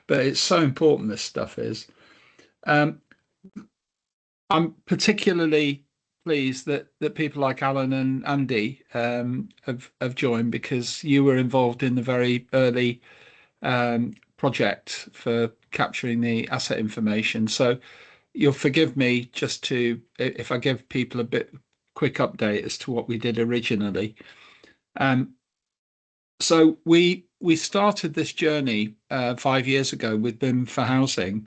but it's so important, this stuff is. Um, I'm particularly pleased that people like Alan and Andy have joined, because you were involved in the very early project for capturing the asset information. So you'll forgive me just to if I give people a bit quick update as to what we did originally. Um, so we started this journey 5 years ago with BIM for Housing,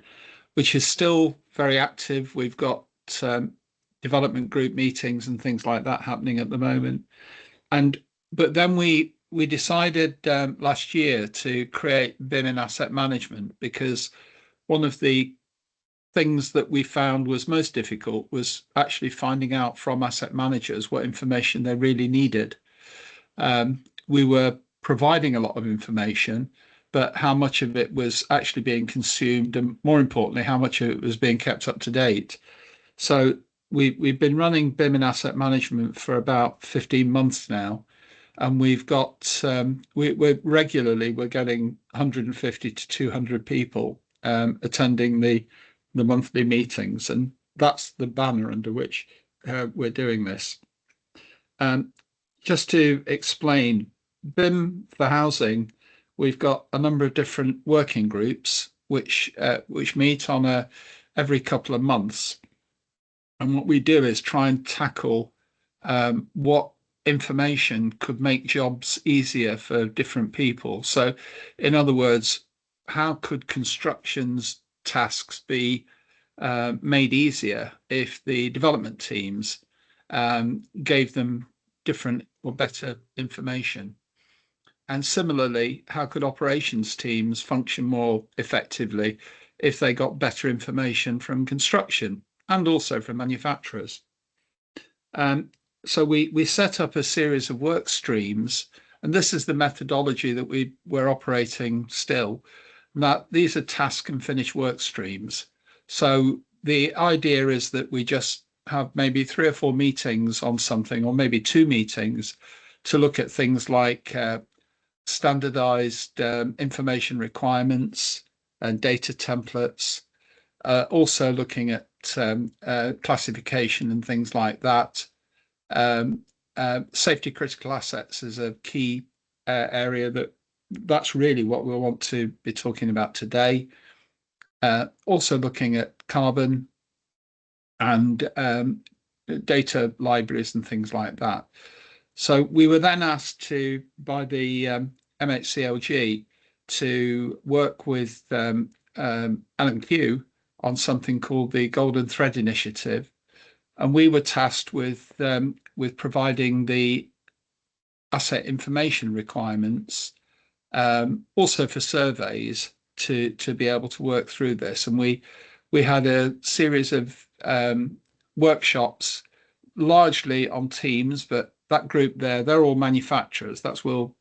which is still very active. We've got um, development group meetings and things like that happening at the moment. And but then we decided last year to create BIM in asset management, because one of the things that we found was most difficult was actually finding out from asset managers what information they really needed. We were providing a lot of information, but how much of it was actually being consumed, and more importantly, how much of it was being kept up to date. So we've been running BIM in asset management for about 15 months now, and we've got we're getting 150 to 200 people attending the monthly meetings, and that's the banner under which we're doing this. Just to explain, BIM for Housing, we've got a number of different working groups which meet on every couple of months, and what we do is try and tackle what information could make jobs easier for different people. So, in other words, how could construction's tasks be made easier if the development teams gave them different or better information? And similarly, how could operations teams function more effectively if they got better information from construction and also from manufacturers? Um, so we set up a series of work streams, and this is the methodology that we're operating still. That these are task and finish work streams. So the idea is that we just have maybe 3 or 4 meetings on something, or maybe 2 meetings, to look at things like standardized information requirements and data templates, also looking at classification and things like that. Safety critical assets is a key area that's really what we want to be talking about today. Also looking at carbon and data libraries and things like that. So we were then asked by the MHCLG to work with L&Q on something called the Golden Thread Initiative, and we were tasked with providing the asset information requirements, also for surveys to be able to work through this. And we had a series of workshops, largely on teams, but that group there, they're all manufacturers. That's Will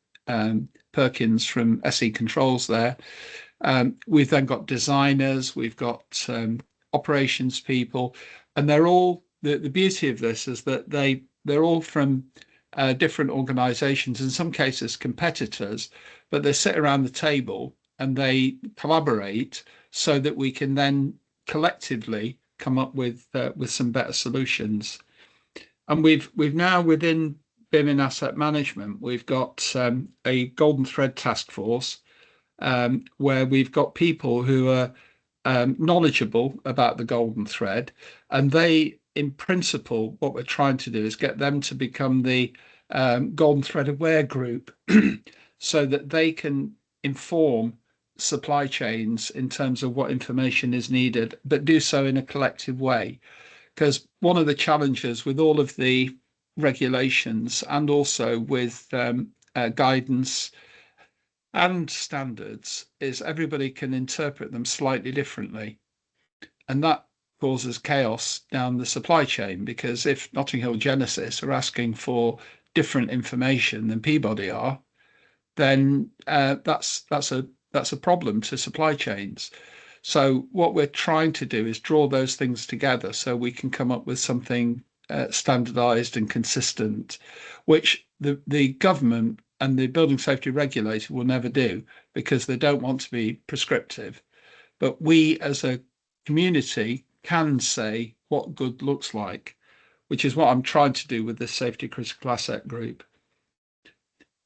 Perkins from SE Controls there. We've then got designers, we've got operations people, and they're all, the beauty of this is that they're all from different organizations, in some cases competitors, but they sit around the table and they collaborate so that we can then collectively come up with some better solutions. And we've now, within BIM in asset management, we've got a golden thread task force, where we've got people who are knowledgeable about the golden thread, and they, in principle, what we're trying to do is get them to become the golden thread aware group so that they can inform supply chains in terms of what information is needed, but do so in a collective way. Because one of the challenges with all of the regulations, and also with guidance and standards, is everybody can interpret them slightly differently. And that causes chaos down the supply chain, because if Notting Hill Genesis are asking for different information than Peabody are, then that's a problem to supply chains. So what we're trying to do is draw those things together so we can come up with something standardized and consistent, which the government and the building safety regulator will never do, because they don't want to be prescriptive. but we as a community can say what good looks like, which is what I'm trying to do with this safety critical asset group.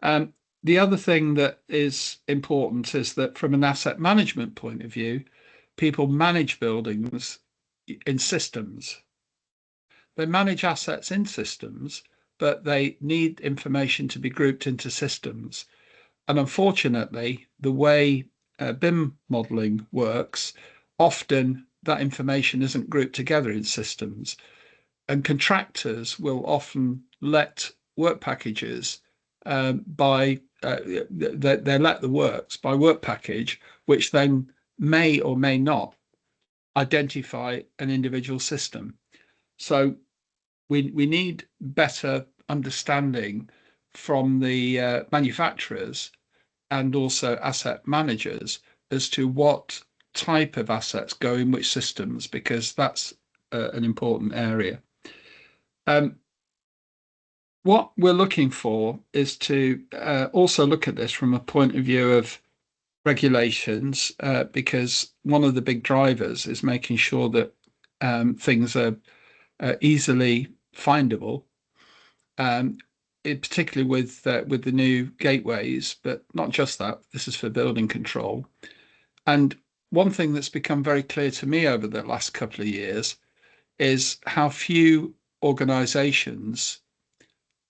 The other thing that is important is that from an asset management point of view, people manage buildings in systems. They manage assets in systems, but they need information to be grouped into systems. And unfortunately, the way BIM modeling works, often that information isn't grouped together in systems. And contractors will often let work packages they let the works by work package, which then may or may not identify an individual system. So we need better understanding from the manufacturers and also asset managers as to what type of assets go in which systems, because that's an important area. What we're looking for is to also look at this from a point of view of regulations, because one of the big drivers is making sure that things are easily findable, particularly with the new gateways, but not just that. This is for building control. And one thing that's become very clear to me over the last couple of years is how few organizations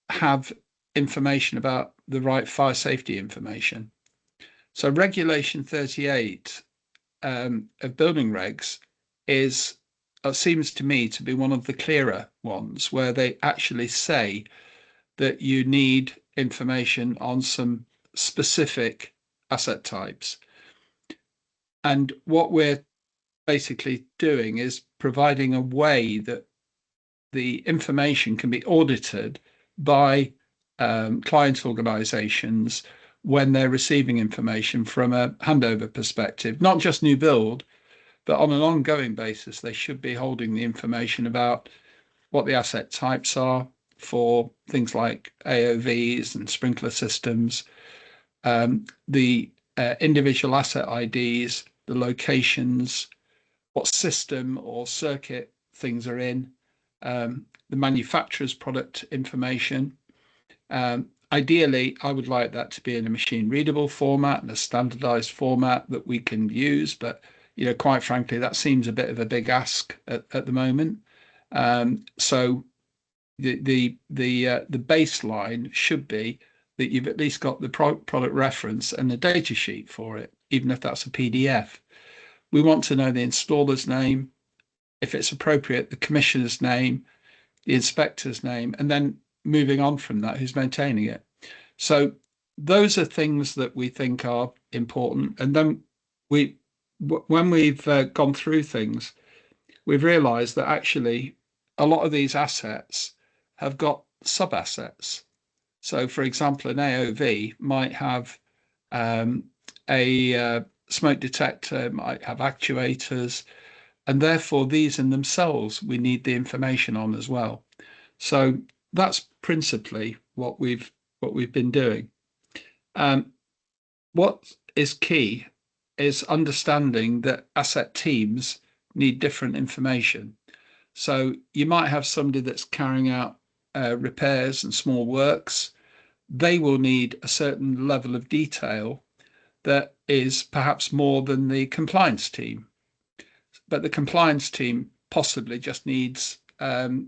have information about the right fire safety information. So Regulation 38 of building regs is seems to me to be one of the clearer ones, where they actually say that you need information on some specific asset types. And what we're basically doing is providing a way that the information can be audited by client organizations when they're receiving information from a handover perspective, not just new build, but on an ongoing basis. They should be holding the information about what the asset types are for things like AOVs and sprinkler systems, the individual asset IDs, the locations, what system or circuit things are in, the manufacturer's product information. Ideally, I would like that to be in a machine readable format and a standardized format that we can use, but quite frankly, that seems a bit of a big ask at the moment. So the baseline should be that you've at least got the product reference and the data sheet for it, even if that's a PDF. We want to know the installer's name, if it's appropriate, the commissioner's name, the inspector's name, and then moving on from that, who's maintaining it. So those are things that we think are important. And then when we've gone through things, we've realized that actually a lot of these assets have got sub-assets. So for example, an AOV might have a smoke detector, might have actuators, and therefore these in themselves we need the information on as well. So that's principally what we've been doing. What is key is understanding that asset teams need different information. So you might have somebody that's carrying out repairs and small works. They will need a certain level of detail that is perhaps more than the compliance team. But the compliance team possibly just needs to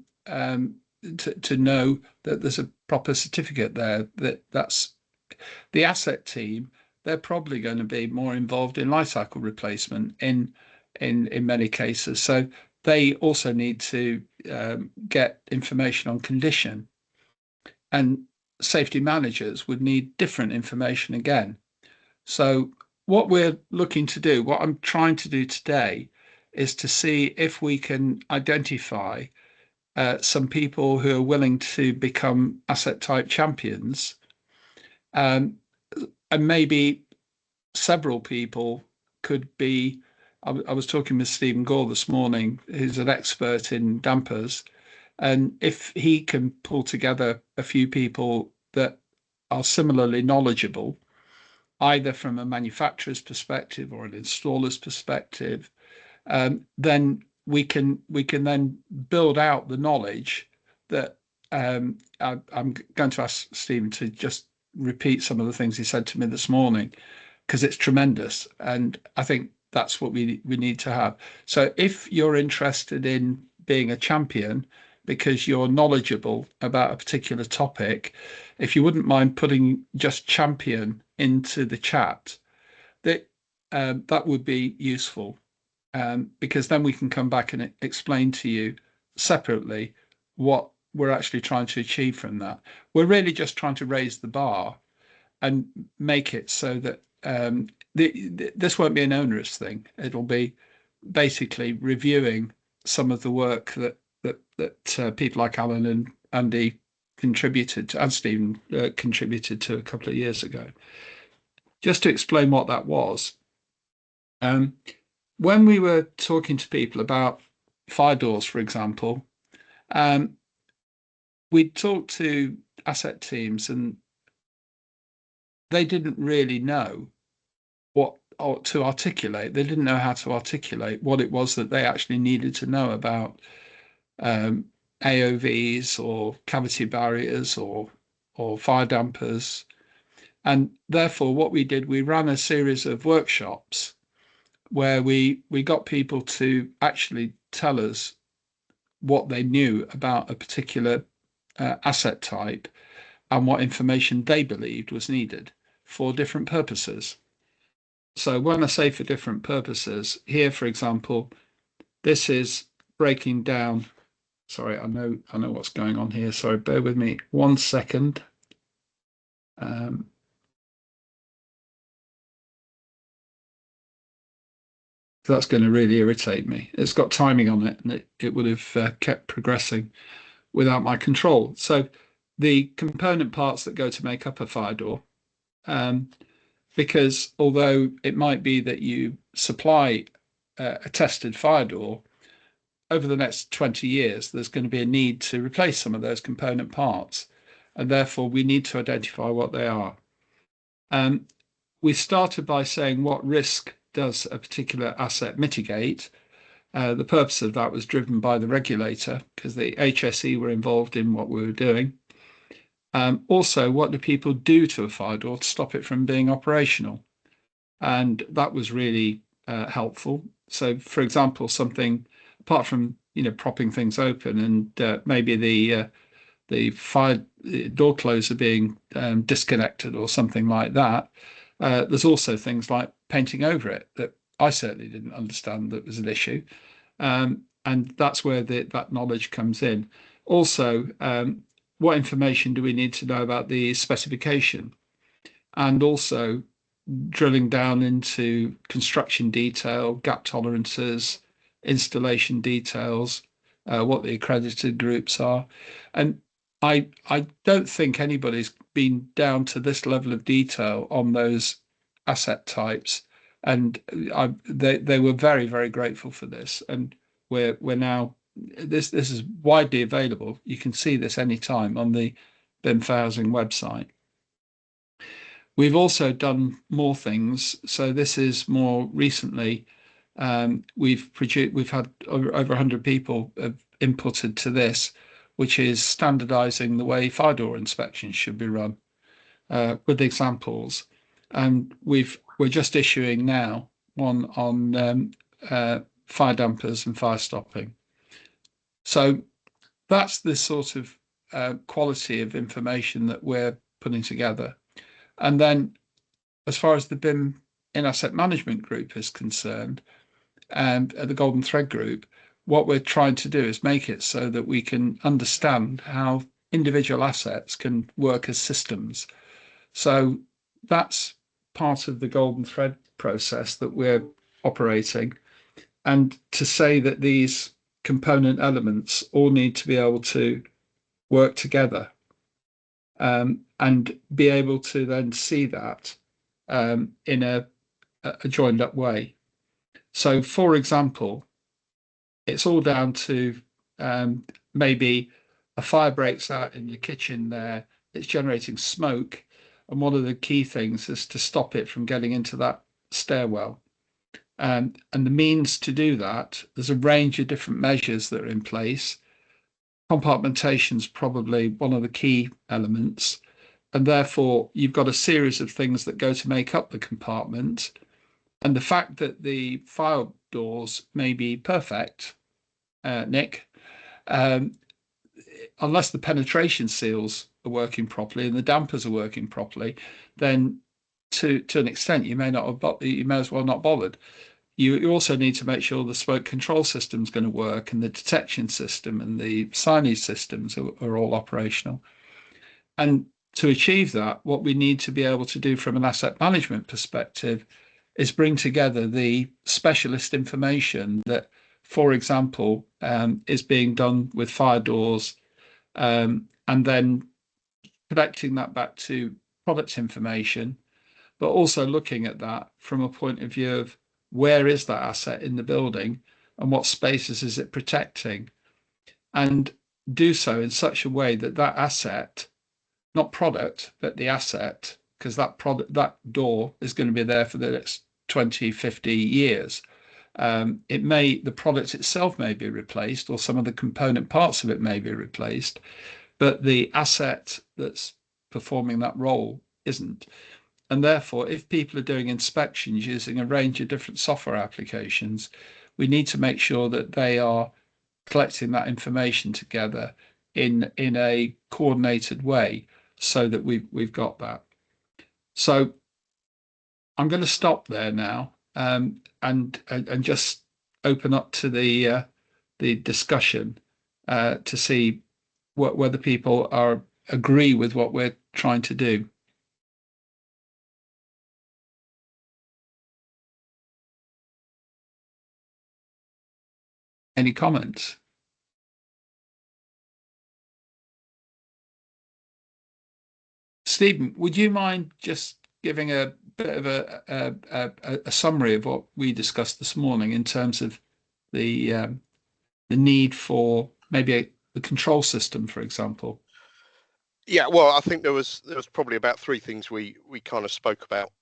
know that there's a proper certificate there. That's the asset team. They're probably going to be more involved in life cycle replacement in many cases. So they also need to get information on condition, and safety managers would need different information again. So what we're looking to do, what I'm trying to do today, is to see if we can identify some people who are willing to become asset type champions, and maybe several people could be. I was talking with Stephen Gore this morning, who's an expert in dampers, and if he can pull together a few people that are similarly knowledgeable, either from a manufacturer's perspective or an installer's perspective, then we can then build out the knowledge that I'm going to ask Stephen to just repeat some of the things he said to me this morning, because it's tremendous. And I think that's what we need to have. So if you're interested in being a champion because you're knowledgeable about a particular topic, if you wouldn't mind putting just champion into the chat, that would be useful, because then we can come back and explain to you separately what we're actually trying to achieve from that. We're really just trying to raise the bar and make it so that this won't be an onerous thing. It'll be basically reviewing some of the work that people like Alan and Andy contributed to, and Stephen contributed to a couple of years ago. Just to explain what that was, when we were talking to people about fire doors, for example, we talked to asset teams and they didn't really know what to articulate. They didn't know how to articulate what it was that they actually needed to know about AOVs or cavity barriers or fire dampers. And therefore, what we did, we ran a series of workshops where we got people to actually tell us what they knew about a particular asset type and what information they believed was needed for different purposes. So when I say for different purposes, here, for example, this is breaking down. Sorry, I know what's going on here. Sorry, bear with me 1 second. That's going to really irritate me. It's got timing on it, and it would have kept progressing without my control. So the component parts that go to make up a fire door, because although it might be that you supply a tested fire door, over the next 20 years, there's going to be a need to replace some of those component parts. And therefore, we need to identify what they are. We started by saying what risk does a particular asset mitigate. The purpose of that was driven by the regulator because the HSE were involved in what we were doing. Also, what do people do to a fire door to stop it from being operational? And that was really helpful. So, for example, something apart from propping things open and maybe the fire door closer being disconnected or something like that, there's also things like painting over it that I certainly didn't understand that was an issue, and that's where that knowledge comes in. Also, what information do we need to know about the specification, and also drilling down into construction detail, gap tolerances, installation details, what the accredited groups are. And I don't think anybody's been down to this level of detail on those asset types. And they were very, very grateful for this. And we're now, this is widely available. You can see this anytime on the BIM for Housing website. We've also done more things. So this is more recently. We've had over 100 people have inputted to this, which is standardizing the way fire door inspections should be run, with examples. And we're just issuing now one on fire dampers and fire stopping. So that's the sort of quality of information that we're putting together. And then as far as the BIM in Asset Management Group is concerned, and the Golden Thread Group, what we're trying to do is make it so that we can understand how individual assets can work as systems. So that's part of the Golden Thread process that we're operating. And to say that these component elements all need to be able to work together, and be able to then see that in a joined up way. So, for example, it's all down to maybe a fire breaks out in your kitchen there, it's generating smoke, And one of the key things is to stop it from getting into that stairwell. And the means to do that, there's a range of different measures that are in place. Compartmentation is probably one of the key elements. And therefore, you've got a series of things that go to make up the compartment. And the fact that the fire doors may be perfect, Nick, unless the penetration seals are working properly and the dampers are working properly, then to an extent you may as well not bothered. You also need to make sure the smoke control system is going to work, and the detection system and the signage systems are all operational. And to achieve that, what we need to be able to do from an asset management perspective is bring together the specialist information that, for example, is being done with fire doors, and then connecting that back to product information, but also looking at that from a point of view of where is that asset in the building and what spaces is it protecting, and do so in such a way that that asset, not product, but the asset, because that door is going to be there for the next 20, 50 years. The product itself may be replaced, or some of the component parts of it may be replaced, but the asset that's performing that role isn't. And therefore, if people are doing inspections using a range of different software applications, we need to make sure that they are collecting that information together in a coordinated way, so that we've got that. So I'm going to stop there now, and just open up to the discussion to see whether people agree with what we're trying to do. Any comments? Stephen, would you mind just giving a bit of a summary of what we discussed this morning in terms of the need for maybe the control system, for example? Yeah, well, I think there was probably about three things we kind of spoke about,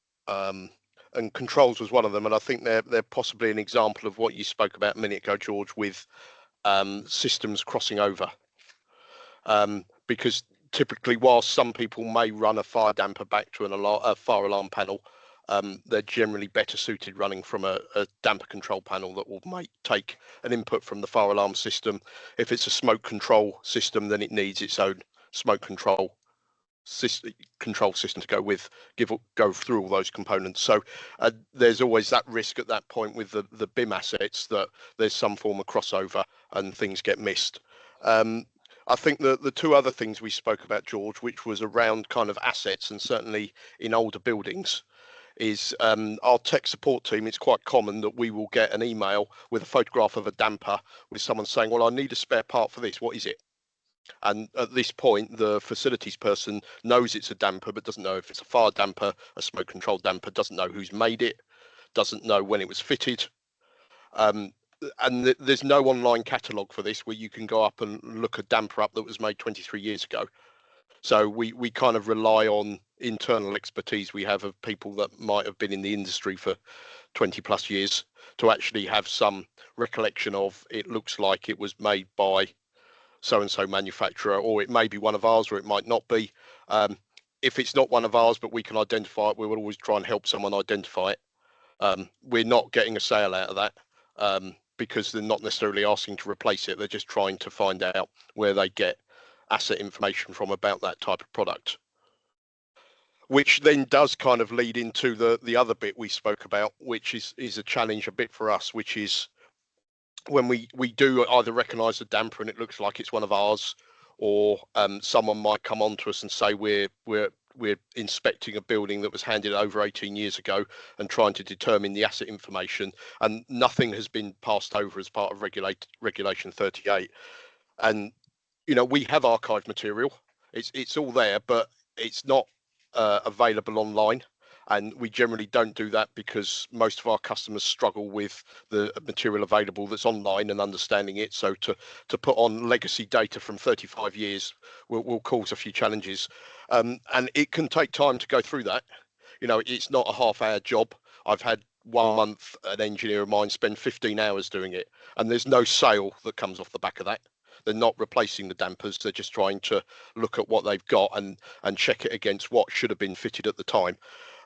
and controls was one of them. And I think they're possibly an example of what you spoke about a minute ago, George, with systems crossing over. Because typically, while some people may run a fire damper back to a fire alarm panel, they're generally better suited running from a damper control panel that will take an input from the fire alarm system. If it's a smoke control system, then it needs its own smoke control system to go through all those components. So there's always that risk at that point with the BIM assets that there's some form of crossover and things get missed. I think the two other things we spoke about, George, which was around kind of assets, and certainly in older buildings, is our tech support team. It's quite common that we will get an email with a photograph of a damper with someone saying, well, I need a spare part for this. What is it? And at this point, the facilities person knows it's a damper, but doesn't know if it's a fire damper, a smoke control damper, doesn't know who's made it, doesn't know when it was fitted. And there's no online catalogue for this where you can go up and look a damper up that was made 23 years ago. So we kind of rely on internal expertise we have of people that might have been in the industry for 20 plus years to actually have some recollection of, it looks like it was made by so-and-so manufacturer, or it may be one of ours, or it might not be. If it's not one of ours, but we can identify it, we will always try and help someone identify it. We're not getting a sale out of that, because they're not necessarily asking to replace it. They're just trying to find out where they get asset information from about that type of product. Which then does kind of lead into the other bit we spoke about, which is a challenge a bit for us, which is when we do either recognise a damper and it looks like it's one of ours, or someone might come on to us and say we're inspecting a building that was handed over 18 years ago and trying to determine the asset information, and nothing has been passed over as part of Regulation 38. And we have archived material. It's all there, but it's not available online. And we generally don't do that because most of our customers struggle with the material available that's online and understanding it. So to put on legacy data from 35 years will cause a few challenges. And it can take time to go through that. You know, it's not a half-hour job. I've had 1 month an engineer of mine spend 15 hours doing it, and there's no sale that comes off the back of that. They're not replacing the dampers. They're just trying to look at what they've got and check it against what should have been fitted at the time.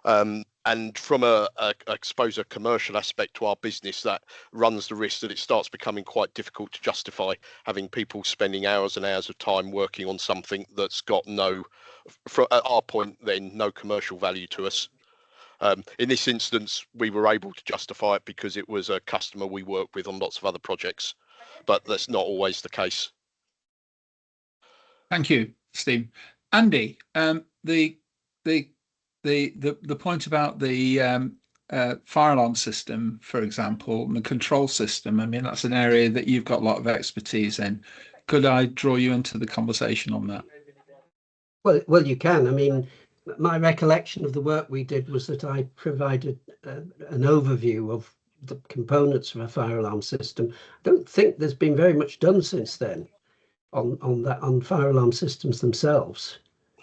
And from I suppose a commercial aspect to our business, that runs the risk that it starts becoming quite difficult to justify having people spending hours and hours of time working on something that's got no, at our point then, no commercial value to us. In this instance, we were able to justify it because it was a customer we work with on lots of other projects, but that's not always the case. Thank you, Steve. Andy, the point about the fire alarm system, for example, and the control system, I mean, that's an area that you've got a lot of expertise in. Could I draw you into the conversation on that? Well, you can. I mean, my recollection of the work we did was that I provided an overview of the components of a fire alarm system. I don't think there's been very much done since then on fire alarm systems themselves.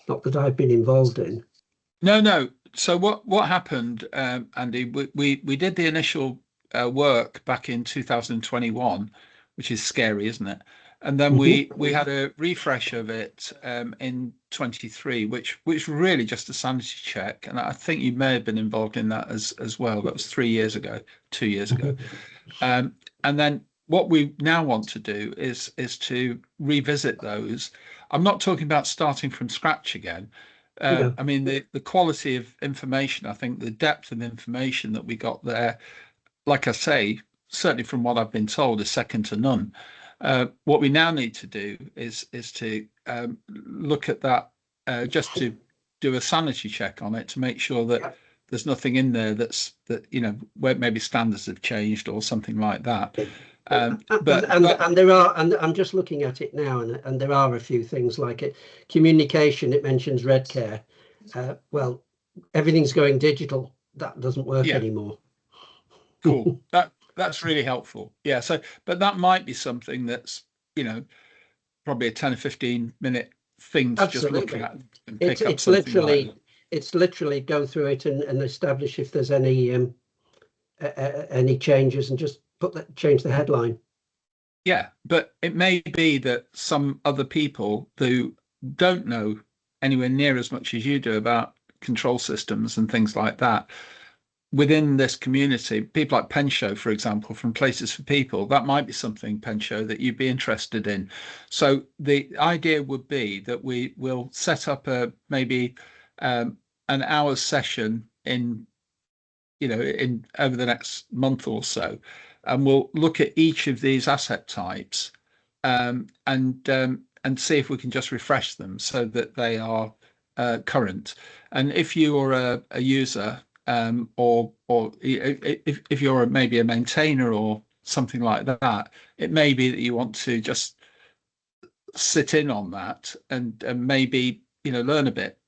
Not that I've been involved in. No. So what happened, Andy? We did the initial work back in 2021, which is scary, isn't it? And then we had a refresh of it in 23, which really just a sanity check. And I think you may have been involved in that as well. That was 3 years ago, 2 years ago. And then what we now want to do is to revisit those. I'm not talking about starting from scratch again. I mean, the quality of information, I think the depth of information that we got there, like I say, certainly from what I've been told, is second to none. What we now need to do is to look at that, just to do a sanity check on it to make sure that there's nothing in there that where maybe standards have changed or something like that. But there are, and I'm just looking at it now, and there are a few things like it. Communication, it mentions Redcare. Well, everything's going digital. That doesn't work anymore. Cool. That's really helpful. Yeah. So, but that might be something that's probably a 10 or 15 minute thing to just look at and pick up something like that. It's literally go through it and establish if there's any changes and just change the headline. Yeah, but it may be that some other people who don't know anywhere near as much as you do about control systems and things like that within this community, people like Penshow, for example, from Places for People, that might be something, Penshow, that you'd be interested in. So the idea would be that we will set up maybe an hour's session in over the next month or so, and we'll look at each of these asset types and see if we can just refresh them so that they are current. And if you are a user, or if you're maybe a maintainer or something like that, it may be that you want to just sit in on that and maybe learn a bit.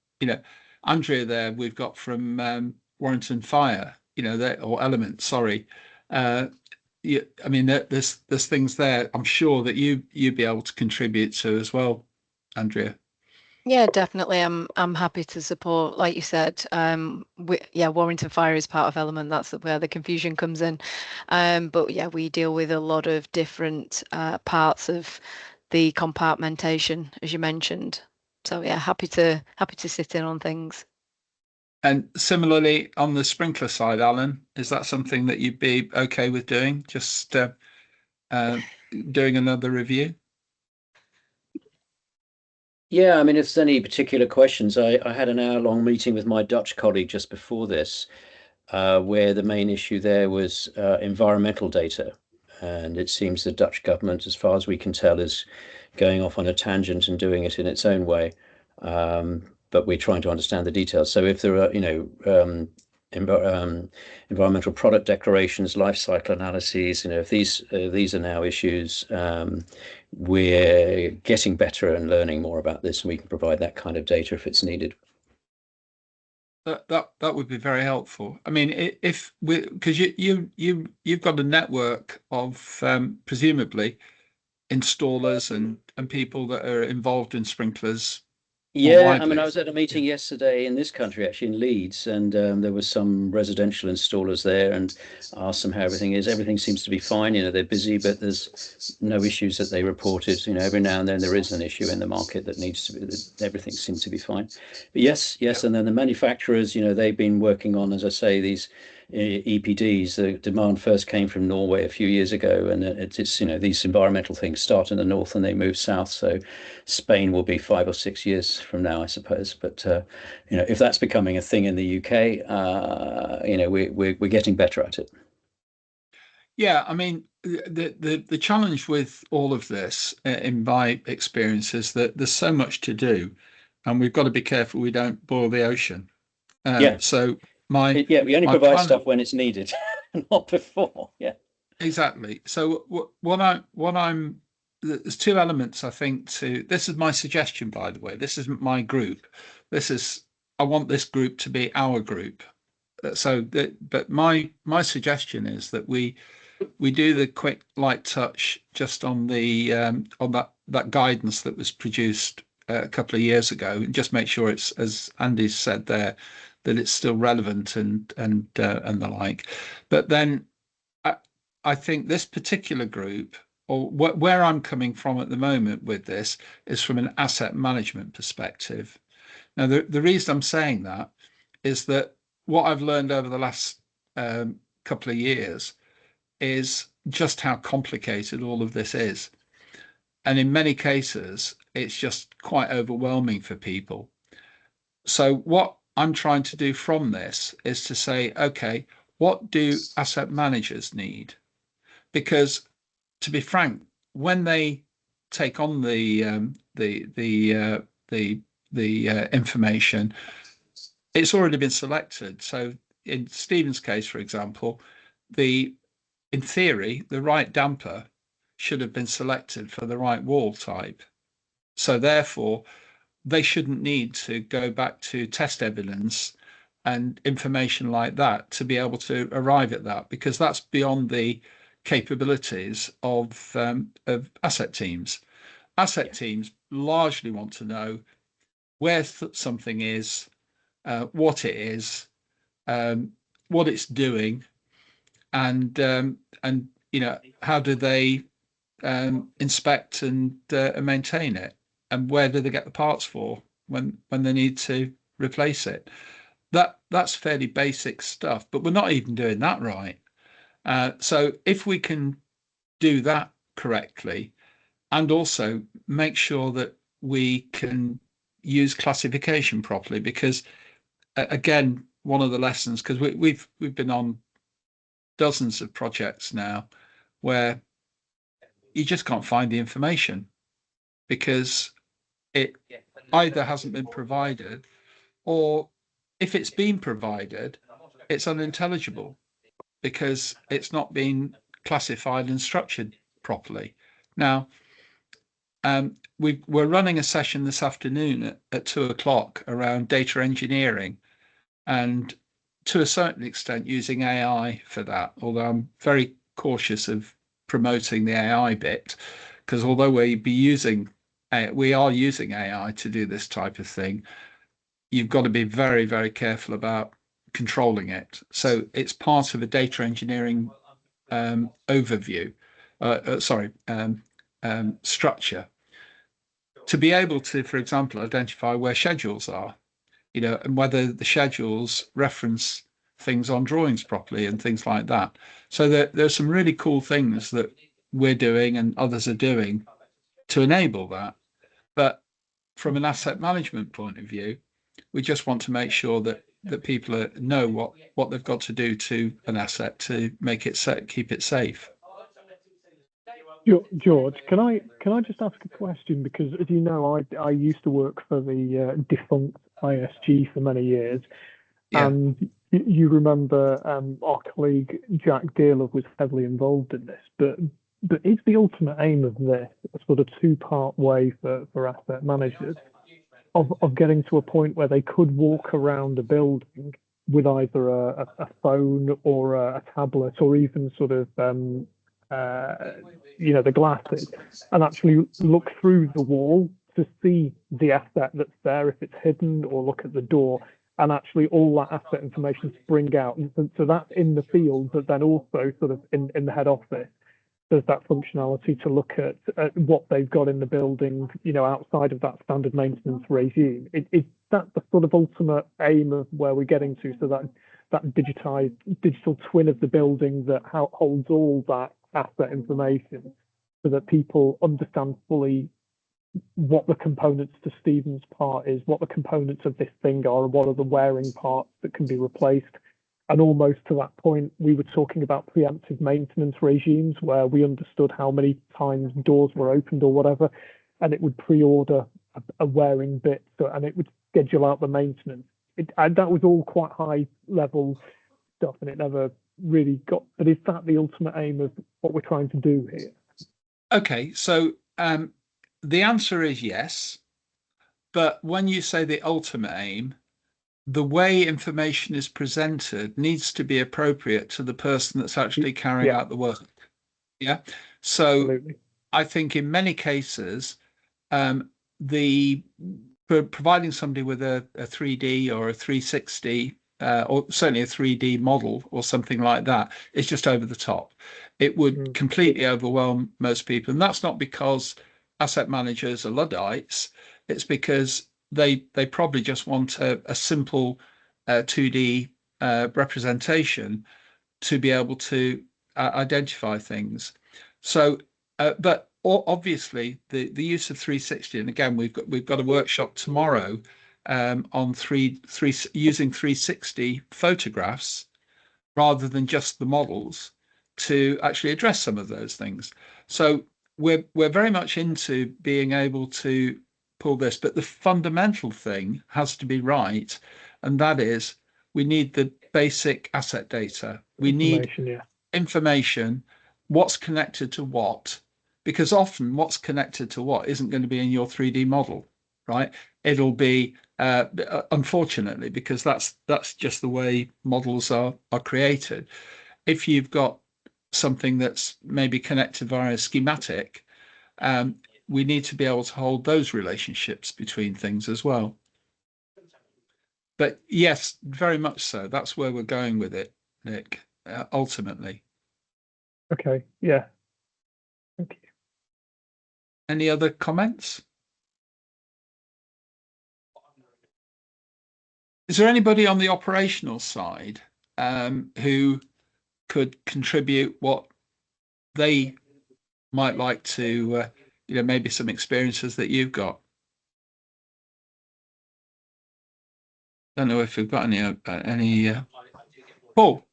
Andrea there we've got from Warrington Fire, or Element, sorry. I mean, there's things there I'm sure that you'd be able to contribute to as well, Andrea. Yeah, definitely. I'm happy to support, like you said. Warrington Fire is part of Element. That's where the confusion comes in. But yeah, we deal with a lot of different parts of the compartmentation, as you mentioned. So yeah, happy to sit in on things. And similarly, on the sprinkler side, Alan, is that something that you'd be okay with doing? Just doing another review? Yeah, I mean, if there's any particular questions, I had an hour-long meeting with my Dutch colleague just before this, where the main issue there was environmental data. And it seems the Dutch government, as far as we can tell, is going off on a tangent and doing it in its own way. But we're trying to understand the details. So if there are, environmental product declarations, life cycle analyses, if these are now issues, we're getting better and learning more about this, and we can provide that kind of data if it's needed. That would be very helpful. I mean, if we, because you've got a network of presumably installers and people that are involved in sprinklers. Yeah, I mean, I was at a meeting yesterday in this country, actually in Leeds, and there was some residential installers there, and asked them how everything is. Everything seems to be fine. You know, they're busy, but there's no issues that they reported. You know, every now and then there is an issue in the market that needs to be. Everything seems to be fine. But yes, and then the manufacturers, you know, they've been working on, as I say, these EPDs. The demand first came from Norway a few years ago, and it's you know, these environmental things start in the north and they move south. So Spain will be 5 or 6 years from now, I suppose. But you know, if that's becoming a thing in the UK, you know, we're getting better at it. Yeah, I mean, the challenge with all of this, in my experience, is that there's so much to do, and we've got to be careful we don't boil the ocean. Yeah. So we only provide stuff when it's needed, not before. Yeah. Exactly. So there's two elements I think to this. Is my suggestion, by the way. This isn't my group. I want this group to be our group. But my suggestion is that we do the quick light touch just on the on that guidance that was produced a couple of years ago, and just make sure it's, as Andy said there, that it's still relevant and the like. But then I think this particular group, or where I'm coming from at the moment with this, is from an asset management perspective. Now, the reason I'm saying that is that what I've learned over the last couple of years is just how complicated all of this is. And in many cases, it's just quite overwhelming for people. So what I'm trying to do from this is to say, okay, what do asset managers need? Because, to be frank, when they take on the information, it's already been selected. So in Stephen's case, for example, in theory, the right damper should have been selected for the right wall type. So therefore, they shouldn't need to go back to test evidence and information like that to be able to arrive at that, because that's beyond the capabilities of asset teams. Asset teams largely want to know where something is, what it is, what it's doing, and you know, how do they inspect and maintain it, and where do they get the parts for when they need to replace it. That's fairly basic stuff, but we're not even doing that right. So if we can do that correctly, and also make sure that we can use classification properly, because again, one of the lessons, because we've been on dozens of projects now where you just can't find the information because it either hasn't been provided, or if it's been provided, it's unintelligible because it's not been classified and structured properly. Now, we're running a session this afternoon at 2:00 around data engineering, and to a certain extent using AI for that, although I'm very cautious of promoting the AI bit, because although we are using AI to do this type of thing, you've got to be very, very careful about controlling it. So it's part of a data engineering overview, structure, to be able to, for example, identify where schedules are, you know, and whether the schedules reference things on drawings properly and things like that. So there's some really cool things that we're doing and others are doing to enable that. But from an asset management point of view, we just want to make sure that people know what they've got to do to an asset to make it keep it safe. George, can I just ask a question? Because as you know, I used to work for the defunct ISG for many years, and you remember our colleague Jack Dearlove was heavily involved in this. But is the ultimate aim of this a sort of two-part way for asset managers, of getting to a point where they could walk around a building with either a phone or a tablet or even sort of the glasses, and actually look through the wall to see the asset that's there if it's hidden, or look at the door, and actually all that asset information spring out. And so that's in the field, but then also sort of in the head office, there's that functionality to look at what they've got in the building, outside of that standard maintenance regime. That's the sort of ultimate aim of where we're getting to, so that digital twin of the building that holds all that asset information, so that people understand fully what the components to Stephen's part is, what the components of this thing are, and what are the wearing parts that can be replaced. And almost to that point, we were talking about preemptive maintenance regimes where we understood how many times doors were opened or whatever, and it would pre-order a wearing bit, and it would schedule out the maintenance. That was all quite high level stuff, and it never really got. But is that the ultimate aim of what we're trying to do here? Okay, so the answer is yes, but when you say the ultimate aim, the way information is presented needs to be appropriate to the person that's actually carrying out the work. Yeah. So absolutely. I think in many cases, providing somebody with a 3D or a 360, or certainly a 3D model or something like that, is just over the top. It would completely overwhelm most people. And that's not because asset managers are Luddites. It's because they probably just want a simple 2D representation to be able to identify things. So, but obviously the use of 360, and again we've got a workshop tomorrow on using 360 photographs rather than just the models to actually address some of those things. So we're very much into being able to pull this, but the fundamental thing has to be right, and that is we need the basic asset data. We need information, what's connected to what, because often what's connected to what isn't going to be in your 3D model, right? It'll be unfortunately, because that's just the way models are created. If you've got something that's maybe connected via a schematic, we need to be able to hold those relationships between things as well. But yes, very much so. That's where we're going with it, Nick, ultimately. Okay, yeah. Thank you. Any other comments? Is there anybody on the operational side who could contribute what they might like to, maybe some experiences that you've got? Don't know if we've got any. Paul.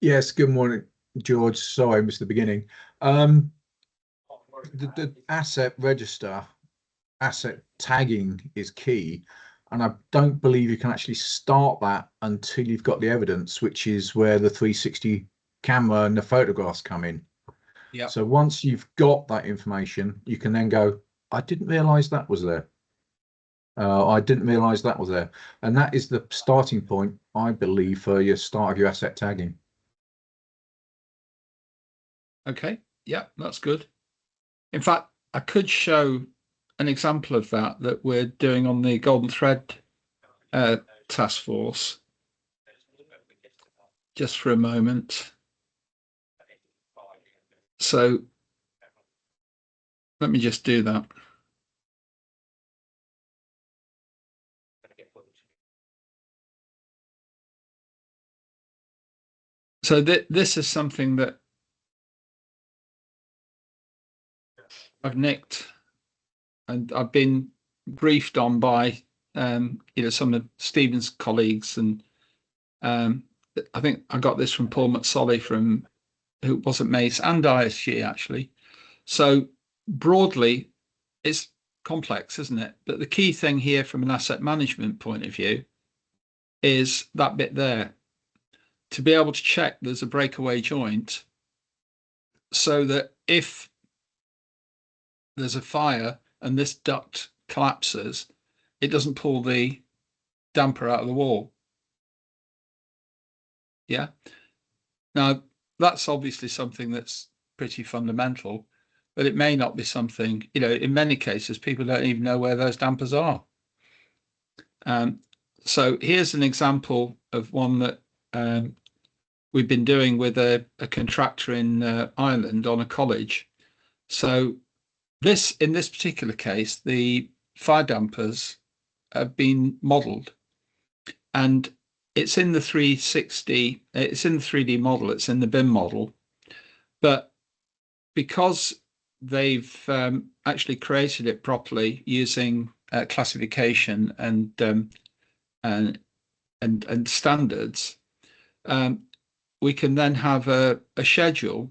Yes. Good morning, George. Sorry, I missed the beginning. The asset register, asset tagging is key, and I don't believe you can actually start that until you've got the evidence, which is where the 360 camera and the photographs come in. Yeah. So once you've got that information, you can then go, I didn't realize that was there. I didn't realize that was there. And that is the starting point, I believe, for your start of your asset tagging. Okay. Yeah, that's good. In fact, I could show an example of that we're doing on the Golden Thread task force. Just for a moment. So let me just do that. So this is something that I've nicked, and I've been briefed on by some of Stephen's colleagues, and I think I got this from Paul McSolly from who wasn't Mace and ISG actually. So broadly, it's complex, isn't it? But the key thing here from an asset management point of view is that bit there, to be able to check there's a breakaway joint, so that if there's a fire and this duct collapses, it doesn't pull the damper out of the wall. Yeah. Now, that's obviously something that's pretty fundamental, but it may not be something, you know, in many cases, people don't even know where those dampers are. So here's an example of one that we've been doing with a contractor in Ireland on a college. So in this particular case, the fire dampers have been modelled, and it's in the 360, it's in the 3D model, it's in the BIM model, but because they've actually created it properly using classification and standards, we can then have a schedule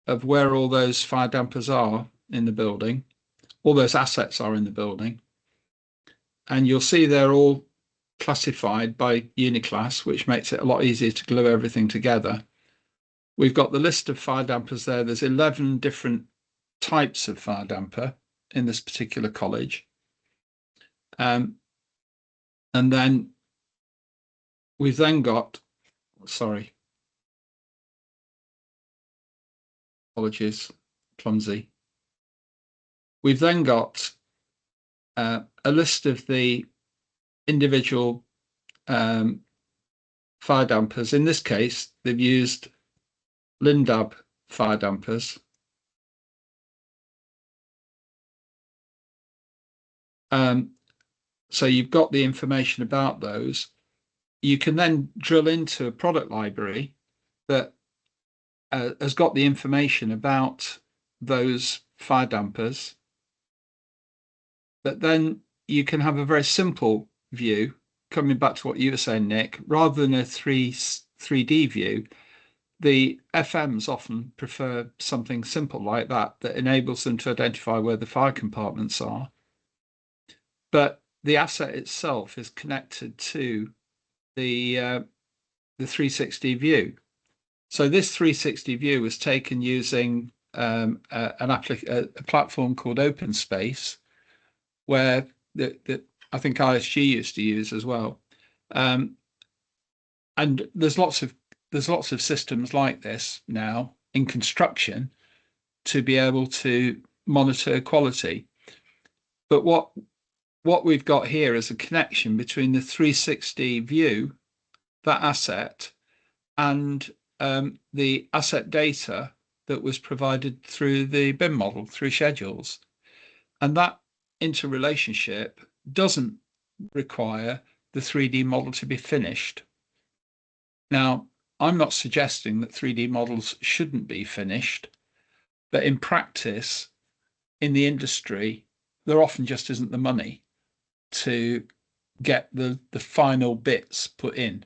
of where all those fire dampers are in the building, all those assets are in the building, and you'll see they're all classified by Uniclass, which makes it a lot easier to glue everything together. We've got the list of fire dampers there. There's 11 different types of fire damper in this particular college. And then we've then got, sorry, apologies, clumsy. We've then got a list of the individual fire dampers. In this case, they've used Lindab fire dampers. So you've got the information about those. You can then drill into a product library that has got the information about those fire dampers. But then you can have a very simple view, coming back to what you were saying, Nick, rather than a 3D view. The FMs often prefer something simple like that enables them to identify where the fire compartments are. But the asset itself is connected to the 360 view. So this 360 view was taken using a platform called OpenSpace, where I think ISG used to use as well. And there's lots of systems like this now in construction to be able to monitor quality. But what we've got here is a connection between the 360 view, that asset, and the asset data that was provided through the BIM model, through schedules. And that interrelationship doesn't require the 3D model to be finished. Now, I'm not suggesting that 3D models shouldn't be finished, but in practice, in the industry, there often just isn't the money to get the final bits put in,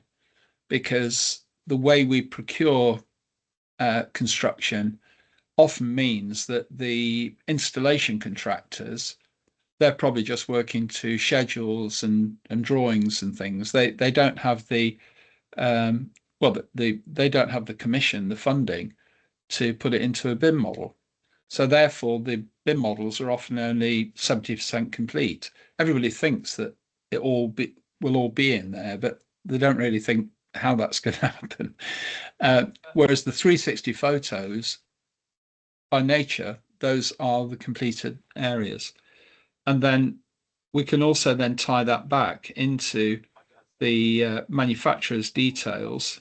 because the way we procure construction often means that the installation contractors, they're probably just working to schedules and drawings and things. They don't have the they don't have the commission, the funding to put it into a BIM model. So therefore, the BIM models are often only 70% complete. Everybody thinks that it will all be in there, but they don't really think how that's going to happen. Whereas the 360 photos, by nature, those are the completed areas. And then we can also then tie that back into the manufacturer's details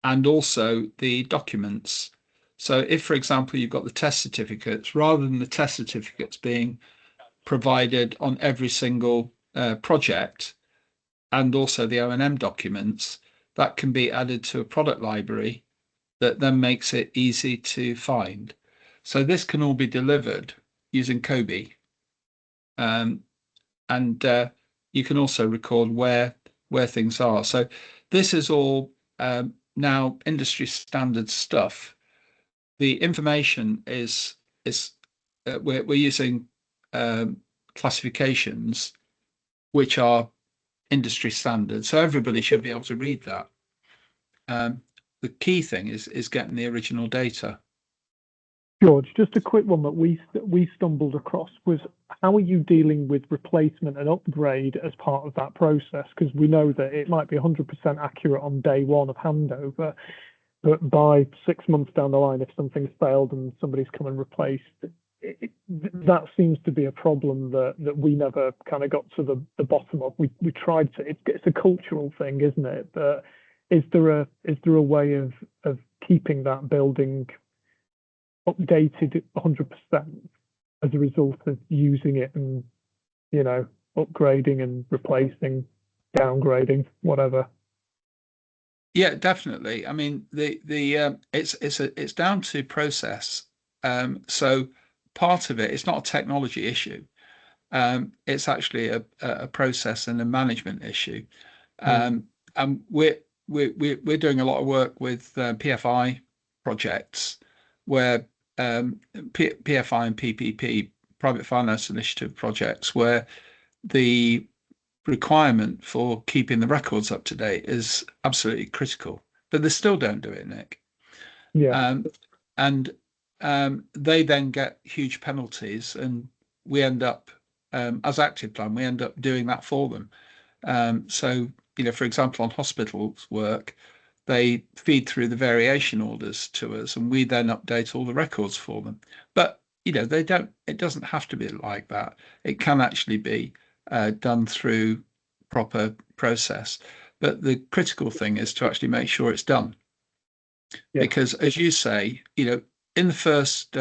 and also the documents. So if, for example, you've got the test certificates, rather than the test certificates being provided on every single project, and also the O&M documents, that can be added to a product library that then makes it easy to find. So this can all be delivered using COBie. And you can also record where things are. So this is all now industry standard stuff. The information is we're using classifications which are industry standard, so everybody should be able to read that. The key thing is getting the original data. George, just a quick one that we stumbled across was, how are you dealing with replacement and upgrade as part of that process? Because we know that it might be 100% accurate on day one of handover, but by 6 months down the line, if something's failed and somebody's come and replaced, that seems to be a problem that we never kind of got to the bottom of. We tried to. It's a cultural thing, isn't it? But is there a way of keeping that building updated 100% as a result of using it and, you know, upgrading and replacing, downgrading, whatever? Yeah, definitely. I mean, it's down to process. So part of it, it's not a technology issue. It's actually a process and a management issue. And we're doing a lot of work with PFI projects where PFI and PPP, Private Finance Initiative projects, where the requirement for keeping the records up to date is absolutely critical, but they still don't do it, Nick. Yeah. And they then get huge penalties, and we end up, as Active Plan, we end up doing that for them. So, you know, for example, on hospitals work, they feed through the variation orders to us, and we then update all the records for them. But, you know, it doesn't have to be like that. It can actually be done through proper process. But the critical thing is to actually make sure it's done. Yeah. Because, as you say, you know, in the first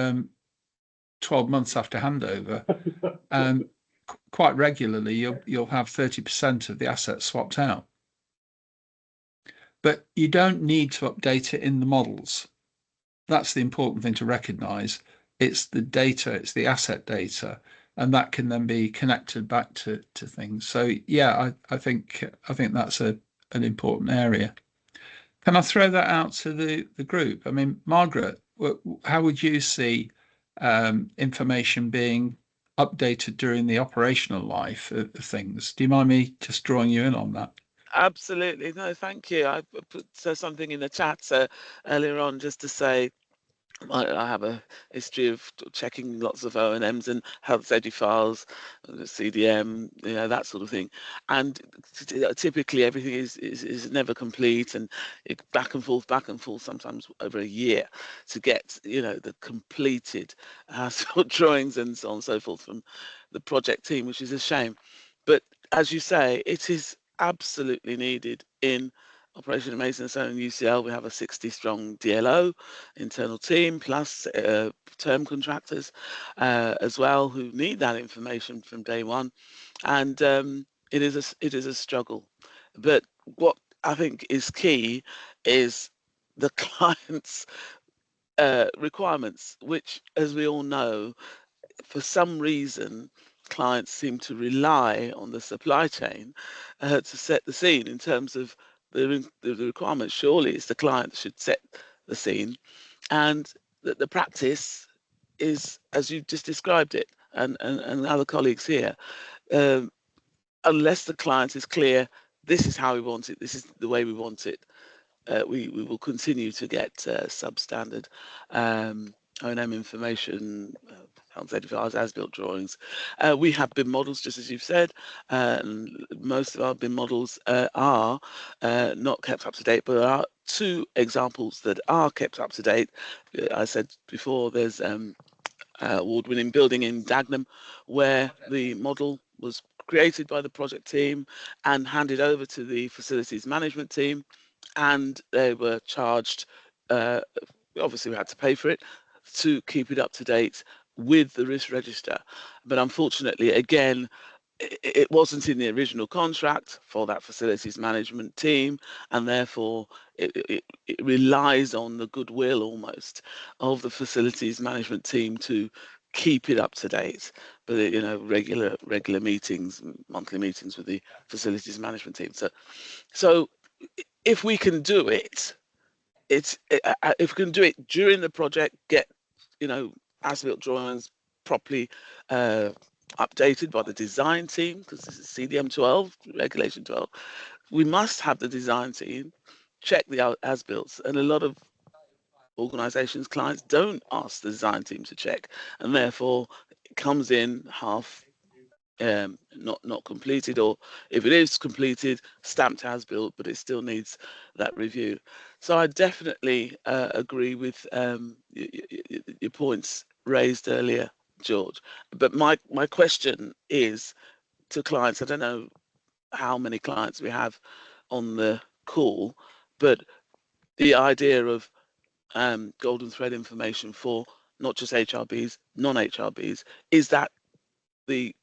12 months after handover, quite regularly you'll have 30% of the assets swapped out. But you don't need to update it in the models. That's the important thing to recognize. It's the data, it's the asset data, and that can then be connected back to things. So yeah, I think that's an important area. Can I throw that out to the group? I mean, Margaret, how would you see information being updated during the operational life of things? Do you mind me just drawing you in on that? Absolutely. No, thank you. I put something in the chat earlier on just to say I have a history of checking lots of O&Ms and health edu files, CDM, you know, that sort of thing. And typically everything is never complete, and it back and forth, sometimes over a year to get, you know, the completed drawings and so on and so forth from the project team, which is a shame. But as you say, it is absolutely needed in Operation Amazing Zone and UCL. We have a 60-strong DLO internal team, plus term contractors as well, who need that information from day one, and it is a struggle. But what I think is key is the client's requirements, which, as we all know, for some reason, clients seem to rely on the supply chain to set the scene in terms of the requirements. Surely it's the client that should set the scene, and the practice is, as you just described it, and other colleagues here, unless the client is clear, this is how we want it, this is the way we want it, we will continue to get substandard O&M information, as-built drawings. We have BIM models, just as you've said, and most of our BIM models are not kept up to date, but there are two examples that are kept up to date. I said before, there's award-winning building in Dagenham, where the model was created by the project team and handed over to the facilities management team, and they were charged, obviously we had to pay for it, to keep it up to date with the risk register. But unfortunately, again, it wasn't in the original contract for that facilities management team, and therefore it relies on the goodwill almost of the facilities management team to keep it up to date. But you know, regular meetings, monthly meetings with the facilities management team. So if we can do it, if we can do it during the project, get, you know, as-built drawings properly updated by the design team, because this is CDM 12, Regulation 12. We must have the design team check the as-builts, and a lot of organisations, clients don't ask the design team to check, and therefore it comes in half not completed, or if it is completed, stamped as built, but it still needs that review. So I definitely agree with your points raised earlier, George. But my question is to clients. I don't know how many clients we have on the call, but the idea of golden thread information for not just HRBs, non-HRBs, is that the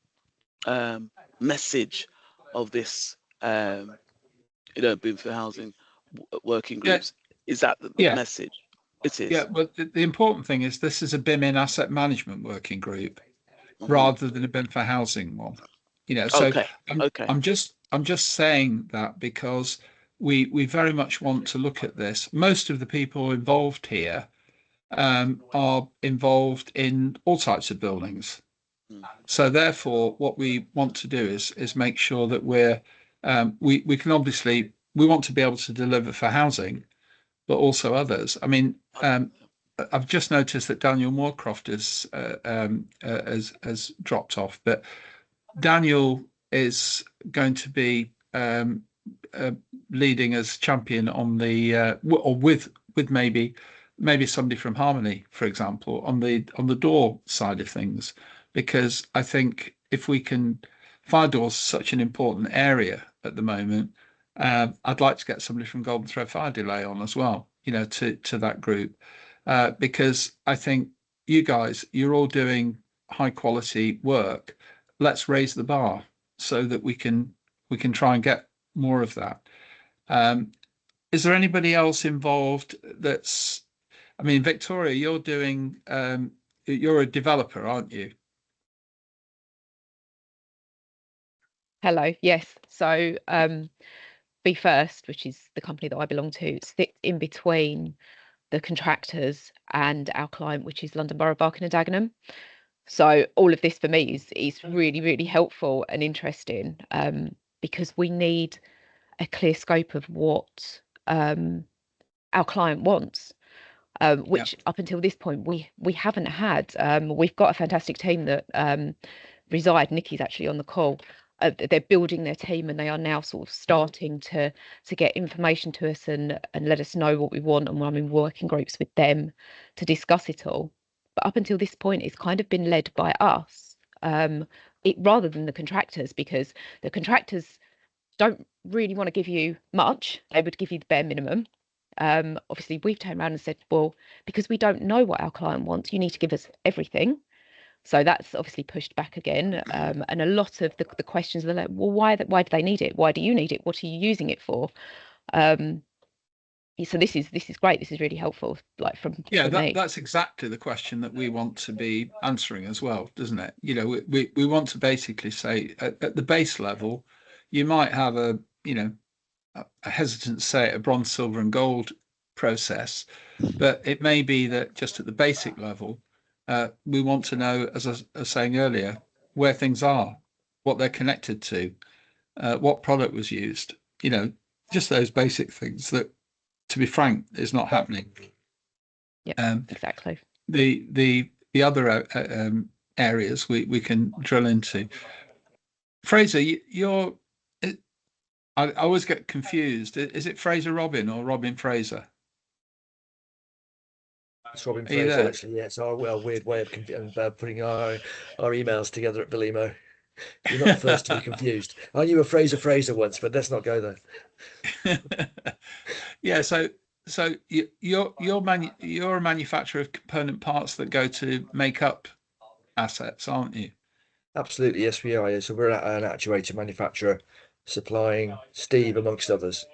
message of this BIM for housing working groups? Is that the message? It is. Yeah, but the important thing is this is a BIM in asset management working group rather than a BIM for housing one. So okay. I'm just saying that because we very much want to look at this. Most of the people involved here are involved in all types of buildings. So therefore, what we want to do is make sure that we can obviously, we want to be able to deliver for housing, but also others. I mean, I've just noticed that Daniel Moorcroft has dropped off, but Daniel is going to be leading as champion on the or with maybe somebody from Harmony, for example, on the door side of things, because I think if we can, fire doors such an important area at the moment. I'd like to get somebody from Golden Thread Fire Delay on as well, to that group, because I think you guys, you're all doing high quality work. Let's raise the bar so that we can try and get more of that. Is there anybody else involved that's, I mean, Victoria, you're doing, you're a developer, aren't you? Hello, yes. So Be First, which is the company that I belong to, sits in between the contractors and our client, which is London Borough of Barking and Dagenham. So all of this for me is really, really helpful and interesting, because we need a clear scope of what our client wants, which up until this point we haven't had. We've got a fantastic team that reside. Nikki's actually on the call. They're building their team, and they are now sort of starting to get information to us and let us know what we want, and I'm in working groups with them to discuss it all. But up until this point, it's kind of been led by us, rather than the contractors, because the contractors don't really want to give you much. They would give you the bare minimum. Obviously, we've turned around and said, well, because we don't know what our client wants, you need to give us everything. So that's obviously pushed back again. And a lot of the questions are like, well, why do they need it? Why do you need it? What are you using it for? So this is great. This is really helpful. Like from me. That's exactly the question that we want to be answering as well, doesn't it? We want to basically say at the base level, you might have a hesitant to say it, a bronze, silver, and gold process, but it may be that just at the basic level, we want to know, as I was saying earlier, where things are, what they're connected to, what product was used, just those basic things that, to be frank, is not happening. Yeah, exactly. The other areas we can drill into. Fraser, you're, I always get confused. Is it Fraser Robin or Robin Fraser? It's Robin Fraser, actually. Yeah, it's our weird way of putting our emails together at Belimo. You're not the first to be confused. I knew a Fraser once, but let's not go there. Yeah, so you're a manufacturer of component parts that go to make up assets, aren't you? Absolutely, yes, we are. Yeah. So we're an actuator manufacturer supplying Steve amongst others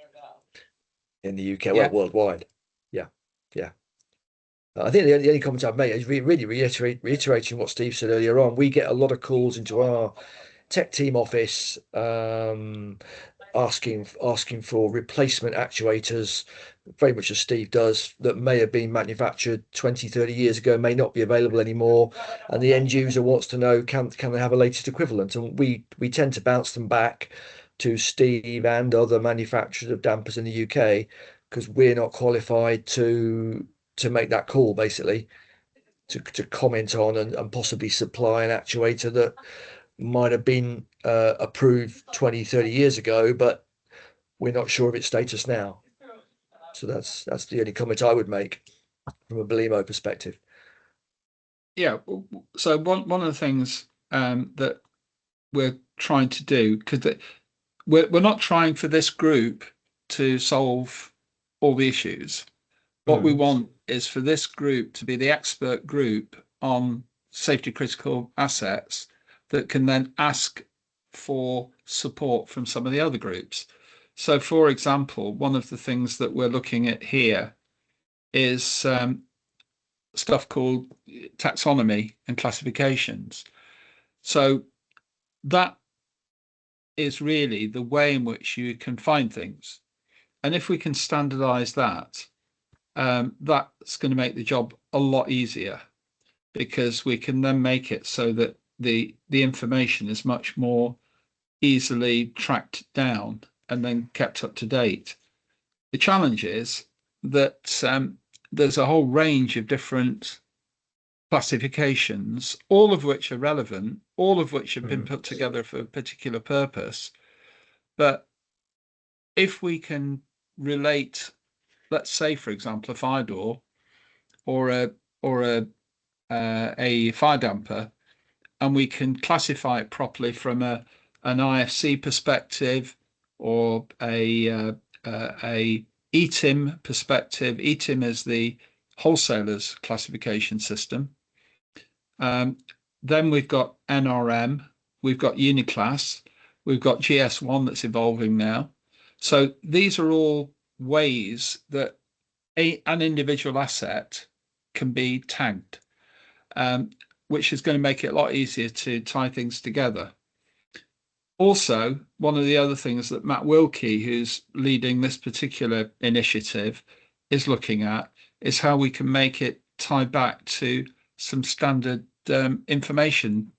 in the UK, well, worldwide. Yeah. I think the only comment I've made is really reiterating what Steve said earlier on. We get a lot of calls into our tech team office asking for replacement actuators, very much as Steve does, that may have been manufactured 20-30 years ago, may not be available anymore, and the end user wants to know, can they have a latest equivalent? And we tend to bounce them back to Steve and other manufacturers of dampers in the UK, because we're not qualified to to make that call, basically, to comment on and possibly supply an actuator that might have been approved 20, 30 years ago, but we're not sure of its status now. So that's the only comment I would make from a Belimo perspective. Yeah. So one of the things that we're trying to do, because we're not trying for this group to solve all the issues. What we want is for this group to be the expert group on safety critical assets that can then ask for support from some of the other groups. So, for example, one of the things that we're looking at here is stuff called taxonomy and classifications. So that is really the way in which you can find things. And if we can standardize that, that's going to make the job a lot easier, because we can then make it so that the information is much more easily tracked down and then kept up to date. The challenge is that there's a whole range of different classifications, all of which are relevant, all of which have been put together for a particular purpose. But if we can relate, let's say, for example, a fire door or a fire damper, and we can classify it properly from an IFC perspective or a ETIM perspective. ETIM is the wholesalers classification system. Then we've got NRM, we've got Uniclass, we've got GS1 that's evolving now. So these are all ways that an individual asset can be tagged, which is going to make it a lot easier to tie things together. Also, one of the other things that Matt Wilkie, who's leading this particular initiative, is looking at is how we can make it tie back to some standard information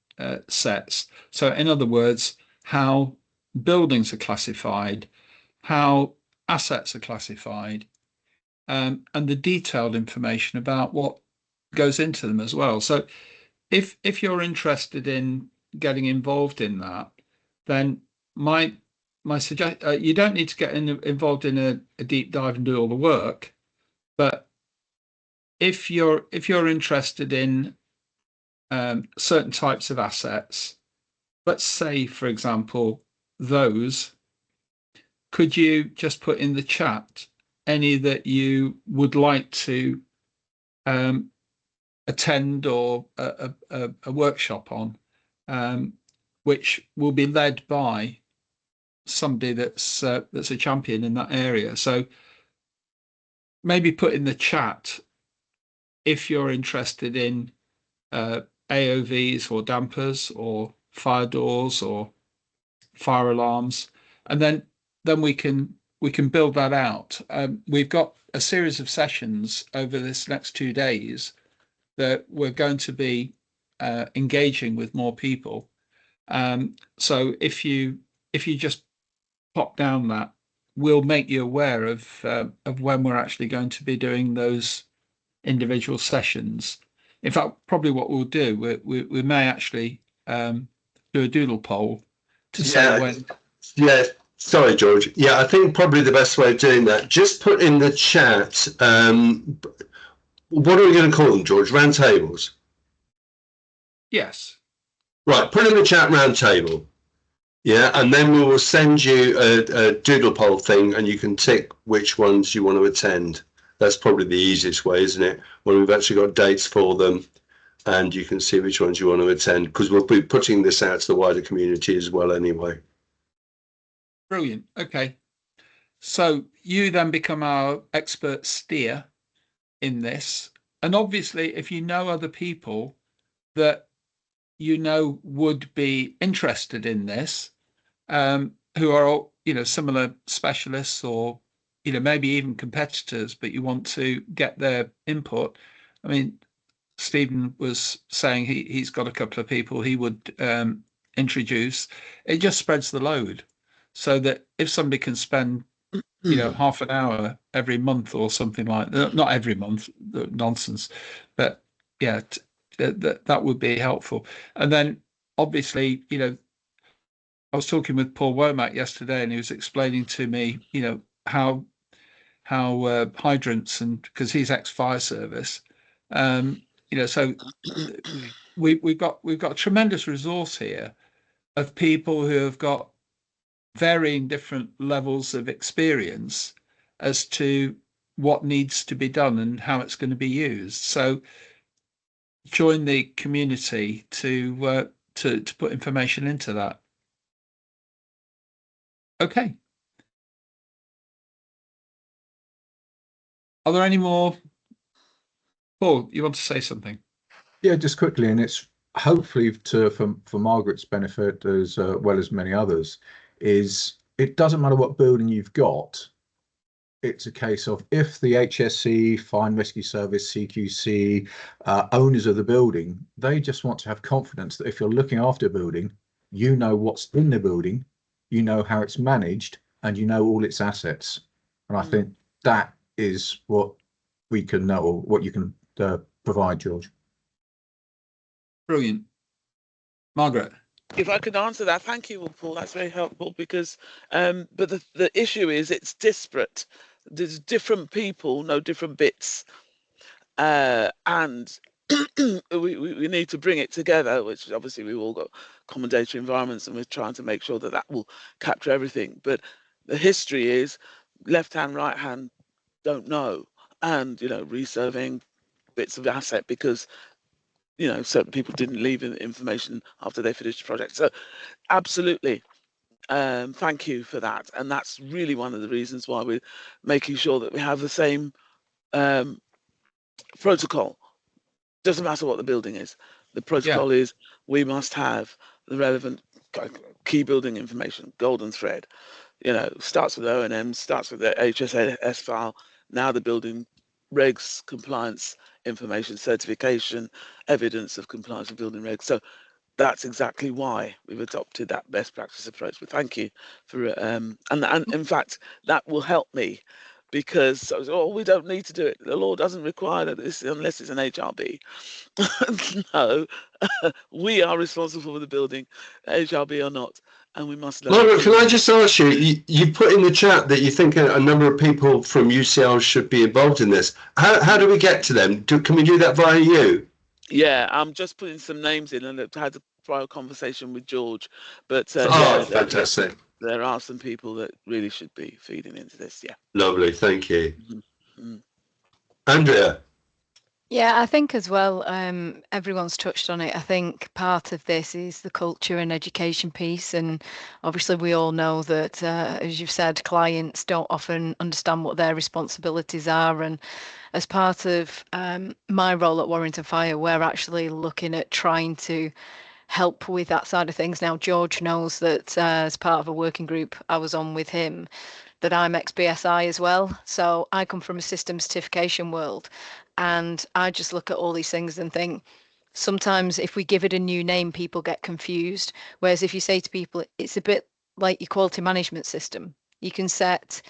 sets. So in other words, how buildings are classified, how assets are classified, and the detailed information about what goes into them as well. So if you're interested in getting involved in that, then my suggestion, you don't need to get involved in a deep dive and do all the work, but if you're interested in certain types of assets, let's say, for example, those, could you just put in the chat any that you would like to attend or a workshop on, which will be led by somebody that's a champion in that area. So maybe put in the chat if you're interested in AOVs or dampers or fire doors or fire alarms, and then we can build that out. We've got a series of sessions over this next 2 days that we're going to be engaging with more people. So if you just pop down that, we'll make you aware of when we're actually going to be doing those individual sessions. In fact, probably what we'll do, we may actually do a doodle poll to say when. Yeah, sorry, George. Yeah, I think probably the best way of doing that, just put in the chat, what are we going to call them, George? Round tables? Yes. Right, put in the chat round table. Yeah, and then we will send you a doodle poll thing, and you can tick which ones you want to attend. That's probably the easiest way, isn't it? When we've actually got dates for them, and you can see which ones you want to attend, because we'll be putting this out to the wider community as well anyway. Brilliant. Okay. So you then become our expert steer in this. And obviously, if you know other people that you know would be interested in this, who are, similar specialists or, maybe even competitors, but you want to get their input. I mean, Stephen was saying he's got a couple of people he would introduce. It just spreads the load, so that if somebody can spend, half an hour every month or something like that, not every month, nonsense. But yeah, that would be helpful. And then obviously, I was talking with Paul Womack yesterday, and he was explaining to me, how hydrants, and because he's ex-fire service, so we've got a tremendous resource here of people who have got varying different levels of experience as to what needs to be done and how it's going to be used. So join the community to put information into that. Okay. Are there any more? Paul, you want to say something? Yeah, just quickly, and it's hopefully for Margaret's benefit as well as many others, is it doesn't matter what building you've got. It's a case of if the HSE, Fire and Rescue Service, CQC, owners of the building, they just want to have confidence that if you're looking after a building, you know what's in the building, you know how it's managed, and you know all its assets. And I think that is what we can know, or what you can provide, George. Brilliant. Margaret. If I could answer that, thank you, Paul. That's very helpful, because but the issue is it's disparate. There's different people know different bits, and we need to bring it together, which obviously we've all got common data environments, and we're trying to make sure that will capture everything. But the history is left hand, right hand don't know, and resurveying bits of asset because certain people didn't leave information after they finished the project. So absolutely, thank you for that. And that's really one of the reasons why we're making sure that we have the same protocol. Doesn't matter what the building is. The protocol is we must have the relevant key building information, golden thread. Starts with O&M, starts with the HSS file, now the building regs, compliance information, certification, evidence of compliance with building regs. So that's exactly why we've adopted that best practice approach. But thank you for and in fact that will help me, because we don't need to do it. The law doesn't require this unless it's an HRB. No, we are responsible for the building, HRB or not, and we must. Margaret, can I just ask you? You put in the chat that you think a number of people from UCL should be involved in this. How do we get to them? Can we do that via you? Yeah, I'm just putting some names in, and I've had a prior conversation with George. But fantastic. There are some people that really should be feeding into this. Yeah. Lovely, thank you. Mm-hmm. Andrea. Yeah, I think as well, everyone's touched on it. I think part of this is the culture and education piece. And obviously we all know that, as you've said, clients don't often understand what their responsibilities are. And as part of my role at Warrington Fire, we're actually looking at trying to help with that side of things. Now, George knows that as part of a working group I was on with him, that I'm ex-BSI as well. So I come from a system certification world. And I just look at all these things and think, sometimes if we give it a new name, people get confused. Whereas if you say to people, it's a bit like your quality management system. You can set,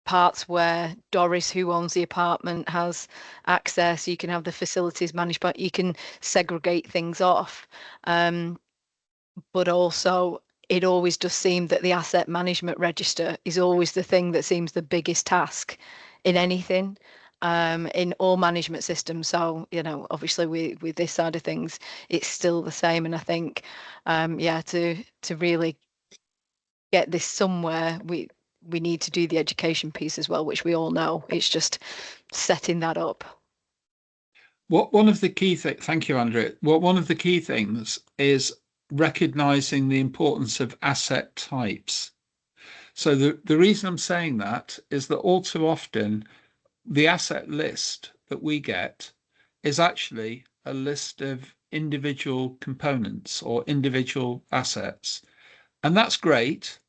parts where Doris, who owns the apartment, has access. You can have the facilities managed, but you can segregate things off. But also, it always does seem that the asset management register is always the thing that seems the biggest task in anything, in all management systems. So, obviously with this side of things, it's still the same. And I think, to really get this somewhere, we need to do the education piece as well, which we all know. It's just setting that up. One of the key things, thank you, Andrea. One of the key things is recognizing the importance of asset types. So the reason I'm saying that is that all too often the asset list that we get is actually a list of individual components or individual assets. And that's great,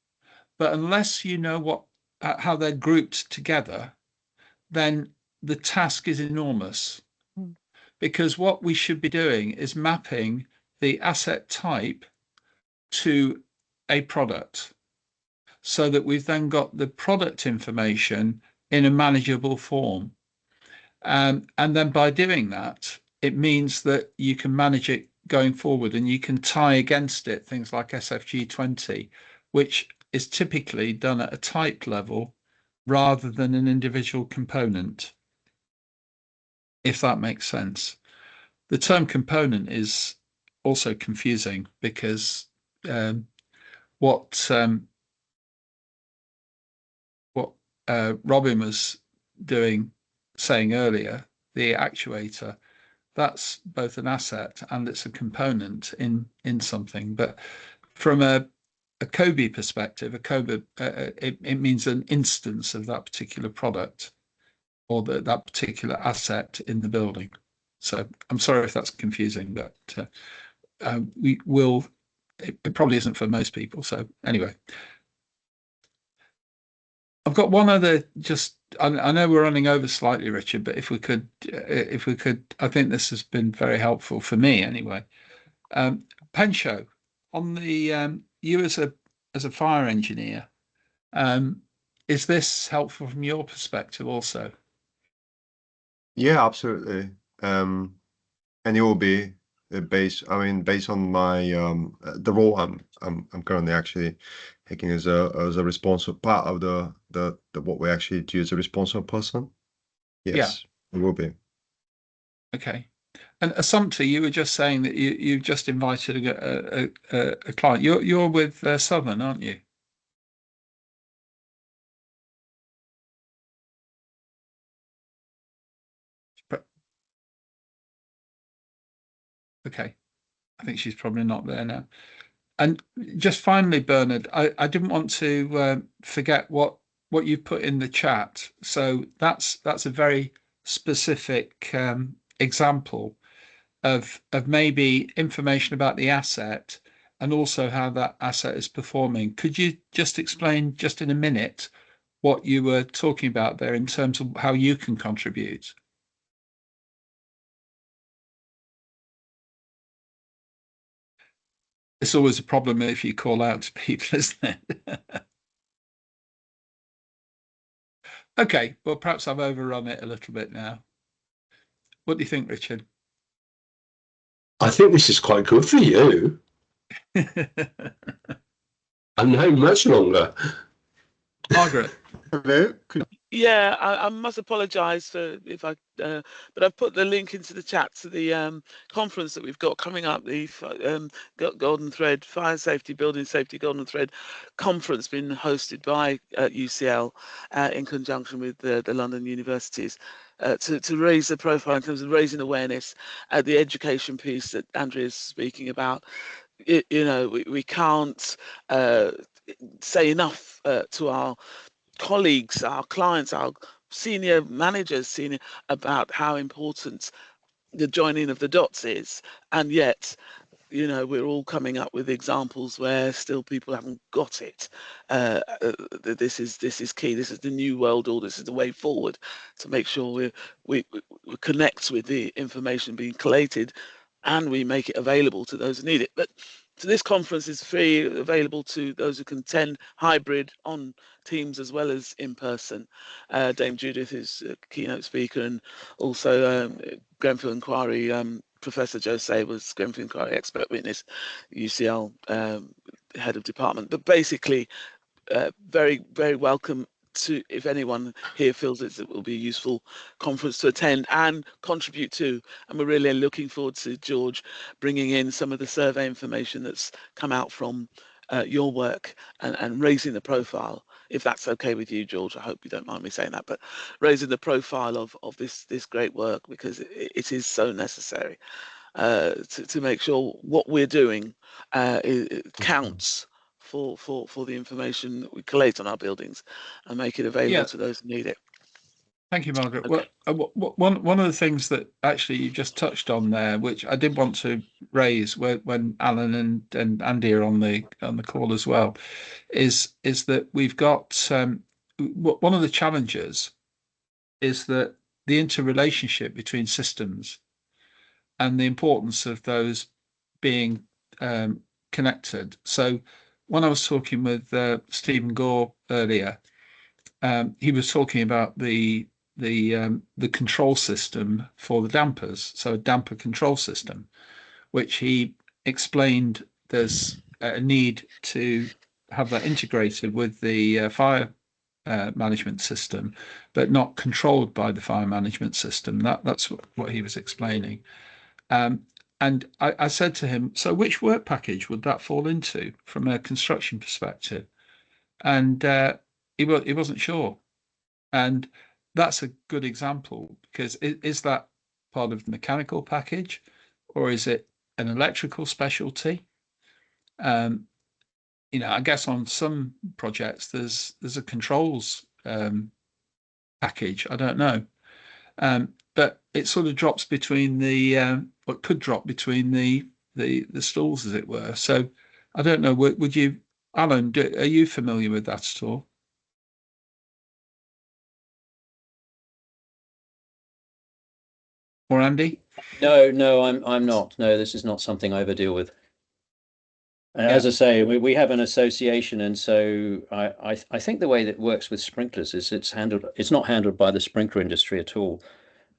but unless you know how they're grouped together, then the task is enormous. Because what we should be doing is mapping the asset type to a product, so that we've then got the product information in a manageable form. And then by doing that, it means that you can manage it going forward, and you can tie against it things like SFG20, which is typically done at a type level rather than an individual component, if that makes sense. The term component is also confusing because what Robin was saying earlier, the actuator, that's both an asset and it's a component in something. But from a COBie perspective, it means an instance of that particular product or that particular asset in the building. So I'm sorry if that's confusing, but it probably isn't for most people. So anyway, I've got one other, I know we're running over slightly, Richard, but if we could, I think this has been very helpful for me anyway. Pensho, on the you as a fire engineer, is this helpful from your perspective also? Yeah, absolutely. And it will be based on my the role I'm currently actually taking as a responsible part of the what we actually do as a responsible person. Yes, yeah. It will be. Okay. And Assumpta, you were just saying that you've just invited a client. You're with Southern, aren't you? Okay. I think she's probably not there now. And just finally, Bernard, I didn't want to forget what you put in the chat. So that's a very specific example of maybe information about the asset and also how that asset is performing. Could you just explain just in a minute what you were talking about there in terms of how you can contribute? It's always a problem if you call out to people, isn't it? Okay, well, perhaps I've overrun it a little bit now. What do you think, Richard? I think this is quite good for you. I'm now much longer. Margaret. Hello. Yeah, I must apologise for if I, but I've put the link into the chat to the conference that we've got coming up, the Golden Thread Fire Safety, Building Safety Golden Thread conference, being hosted by UCL in conjunction with the London universities to raise the profile in terms of raising awareness, the education piece that Andrea is speaking about. We can't say enough to our colleagues, our clients, our senior managers, about how important the joining of the dots is, and yet we're all coming up with examples where still people haven't got it. This is key. This is the new world order. This is the way forward to make sure we connect with the information being collated and we make it available to those who need it. But so this conference is free, available to those who can attend, hybrid on Teams as well as in person. Dame Judith is a keynote speaker, and also Grenfell Inquiry, Professor Joe Sabers, Grenfell Inquiry expert witness, UCL head of department. But basically, very, very welcome to, if anyone here feels it will be a useful conference to attend and contribute to. And we're really looking forward to George bringing in some of the survey information that's come out from your work and raising the profile, if that's okay with you, George. I hope you don't mind me saying that, but raising the profile of this great work, because it is so necessary to make sure what we're doing counts for the information that we collate on our buildings and make it available to those who need it. Thank you, Margaret. Okay. Well, one of the things that actually you just touched on there, which I did want to raise when Alan and Andy are on the call as well, is that we've got one of the challenges is that the interrelationship between systems and the importance of those being connected. So when I was talking with Stephen Gore earlier, he was talking about the control system for the dampers, so a damper control system, which he explained there's a need to have that integrated with the fire management system, but not controlled by the fire management system. That's what he was explaining. And I said to him, so which work package would that fall into from a construction perspective? And he wasn't sure. And that's a good example, because is that part of the mechanical package, or is it an electrical specialty? You know, I guess on some projects there's a controls package. I don't know, but it sort of drops between the what could drop between the stools, as it were. So I don't know. Would you, Alan? Are you familiar with that at all? Or Andy? No, I'm not. No, this is not something I ever deal with. And as I say, we have an association, and so I think the way that it works with sprinklers is it's not handled by the sprinkler industry at all.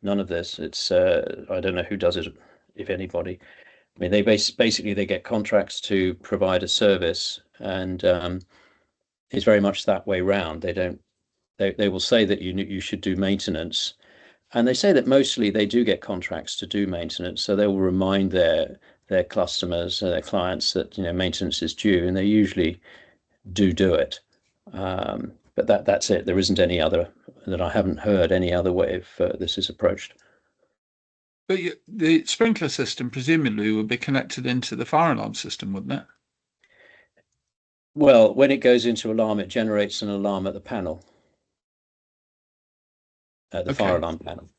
None of this. It's I don't know who does it, if anybody. I mean, they basically they get contracts to provide a service, and it's very much that way round. They will say that you should do maintenance, and they say that mostly they do get contracts to do maintenance, so they will remind their customers, their clients, that maintenance is due, and they usually do it. But that's it. There isn't any other, that I haven't heard any other way of this is approached. But the sprinkler system presumably would be connected into the fire alarm system, wouldn't it? Well, when it goes into alarm, it generates an alarm at the panel, at the fire alarm panel.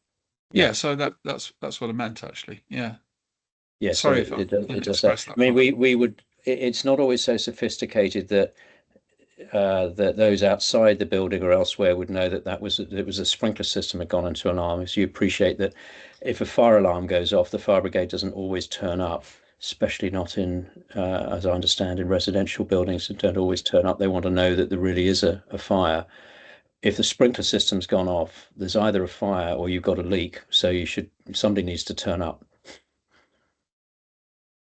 Yeah, so that's what I meant, actually. Yeah. Yes, sorry so if I does that. I mean, we would. It's not always so sophisticated that that those outside the building or elsewhere would know that it was a sprinkler system had gone into alarm. So you appreciate that if a fire alarm goes off, the fire brigade doesn't always turn up, especially not in, as I understand, in residential buildings that don't always turn up. They want to know that there really is a fire. If the sprinkler system's gone off, there's either a fire or you've got a leak. So somebody needs to turn up.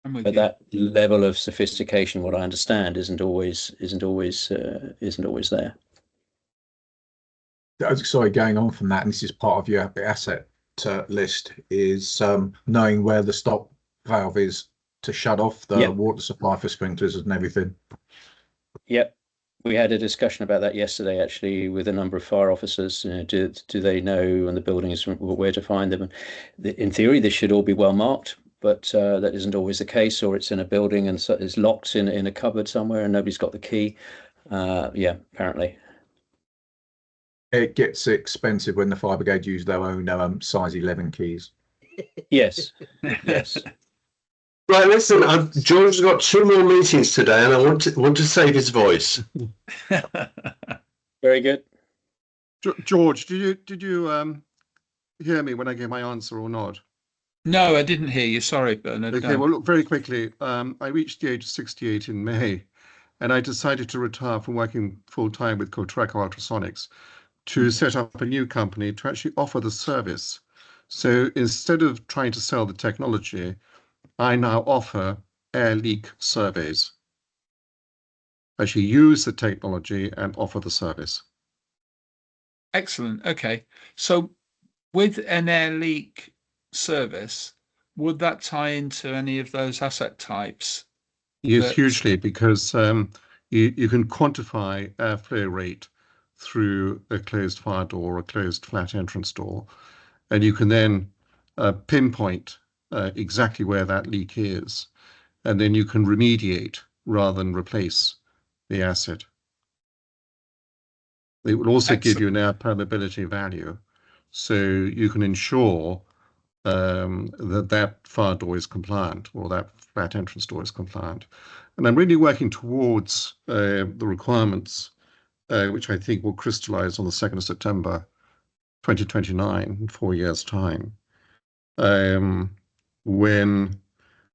But that level of sophistication, what I understand, isn't always there. Sorry, going on from that, and this is part of your asset list, is knowing where the stop valve is to shut off the water supply for sprinklers and everything. Yep. We had a discussion about that yesterday, actually, with a number of fire officers. Do they know on the buildings where to find them? In theory, they should all be well marked, but that isn't always the case, or it's in a building and so it's locked in a cupboard somewhere and nobody's got the key. Yeah, apparently. It gets expensive when the fire brigade use their own size 11 keys. Yes, yes. Right, listen, George has got 2 more meetings today, and I want to save his voice. Very good. George, did you hear me when I gave my answer or not? No, I didn't hear you. Sorry, Bernard. Okay, well, look, very quickly. I reached the age of 68 in May, and I decided to retire from working full-time with Cotraco Ultrasonics to set up a new company to actually offer the service. So instead of trying to sell the technology, I now offer air leak surveys. Actually use the technology and offer the service. Excellent. Okay. So with an air leak service, would that tie into any of those asset types? Yes, hugely, because you can quantify airflow rate through a closed fire door or a closed flat entrance door, and you can then pinpoint exactly where that leak is, and then you can remediate rather than replace the asset. It will also give you an air permeability value, so you can ensure that fire door is compliant or that flat entrance door is compliant. And I'm really working towards the requirements, which I think will crystallize on the 2nd of September 2029, in 4 years' time, when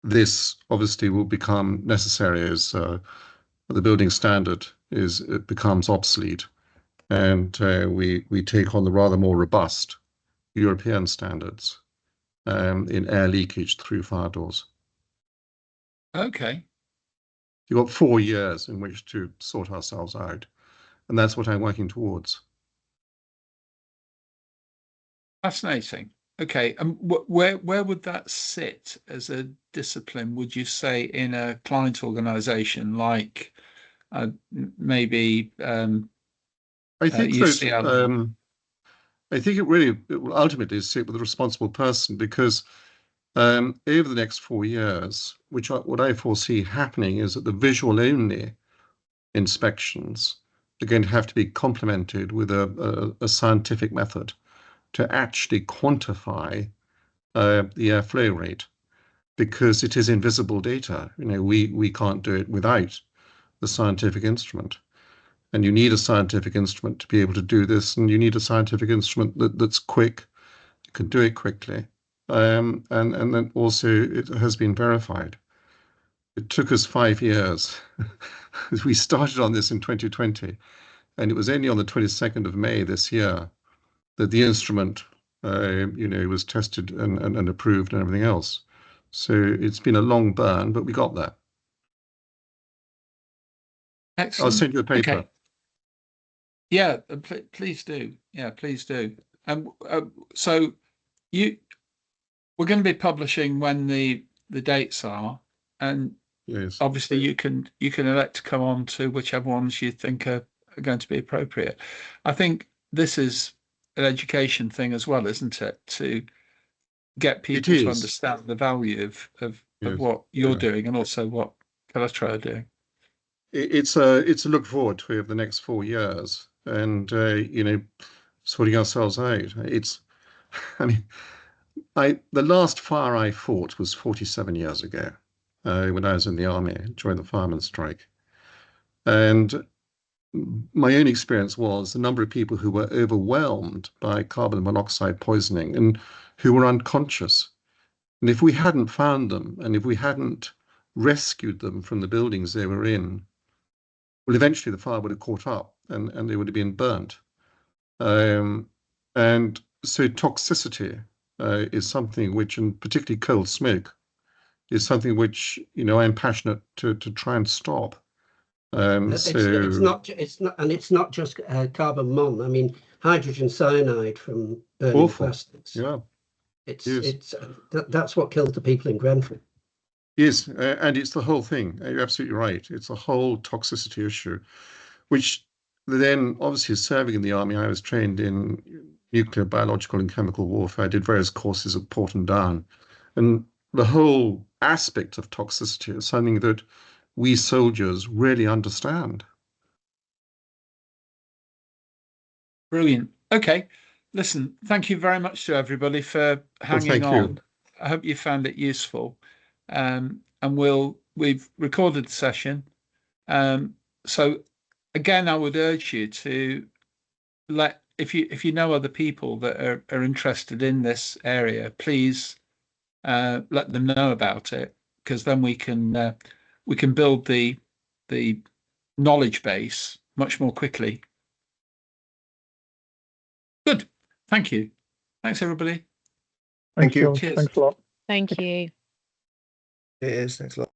this obviously will become necessary as the building standard becomes obsolete and we take on the rather more robust European standards in air leakage through fire doors. Okay. You've got 4 years in which to sort ourselves out, and that's what I'm working towards. Fascinating. Okay, and where would that sit as a discipline? Would you say in a client organisation like maybe I think UCL? I think it will ultimately sit with a responsible person, because over the next 4 years, what I foresee happening is that the visual only inspections are going to have to be complemented with a scientific method to actually quantify the airflow rate, because it is invisible data. You know, we can't do it without the scientific instrument. And you need a scientific instrument to be able to do this, and you need a scientific instrument that's quick, you can do it quickly, and then also it has been verified. It took us 5 years. We started on this in 2020, and it was only on the 22nd of May this year that the instrument, was tested and approved and everything else. So it's been a long burn, but we got there. Excellent. I'll send you a paper. Okay. Yeah, please do. Yeah, please do. So we're going to be publishing when the dates are, and yes, obviously you can elect to come on to whichever ones you think are going to be appropriate. I think this is an education thing as well, isn't it? To get people to understand the value of what you're doing, and also what Coletro are doing. It's a look forward to over the next 4 years, and sorting ourselves out. The last fire I fought was 47 years ago, when I was in the army during the fireman's strike, and my own experience was the number of people who were overwhelmed by carbon monoxide poisoning and who were unconscious. And if we hadn't found them, and if we hadn't rescued them from the buildings they were in, well, eventually the fire would have caught up, and they would have been burnt. And so toxicity is something which, and particularly cold smoke, is something which I'm passionate to try and stop. It's not just carbon mon. I mean, hydrogen cyanide from burning plastics. Yeah, that's what killed the people in Grenfell. Yes, and it's the whole thing. You're absolutely right. It's a whole toxicity issue, which then obviously serving in the army, I was trained in nuclear, biological, and chemical warfare. I did various courses at Porton Down, and the whole aspect of toxicity is something that we soldiers really understand. Brilliant. Okay. Listen, thank you very much to everybody for hanging on. I hope you found it useful. And we've recorded the session. So again, I would urge you to if you know other people that are interested in this area, please let them know about it, because then we can build the knowledge base much more quickly. Good. Thank you. Thanks, everybody. Thank you. Cheers. Thanks a lot. Thank you. It is. Thanks a lot.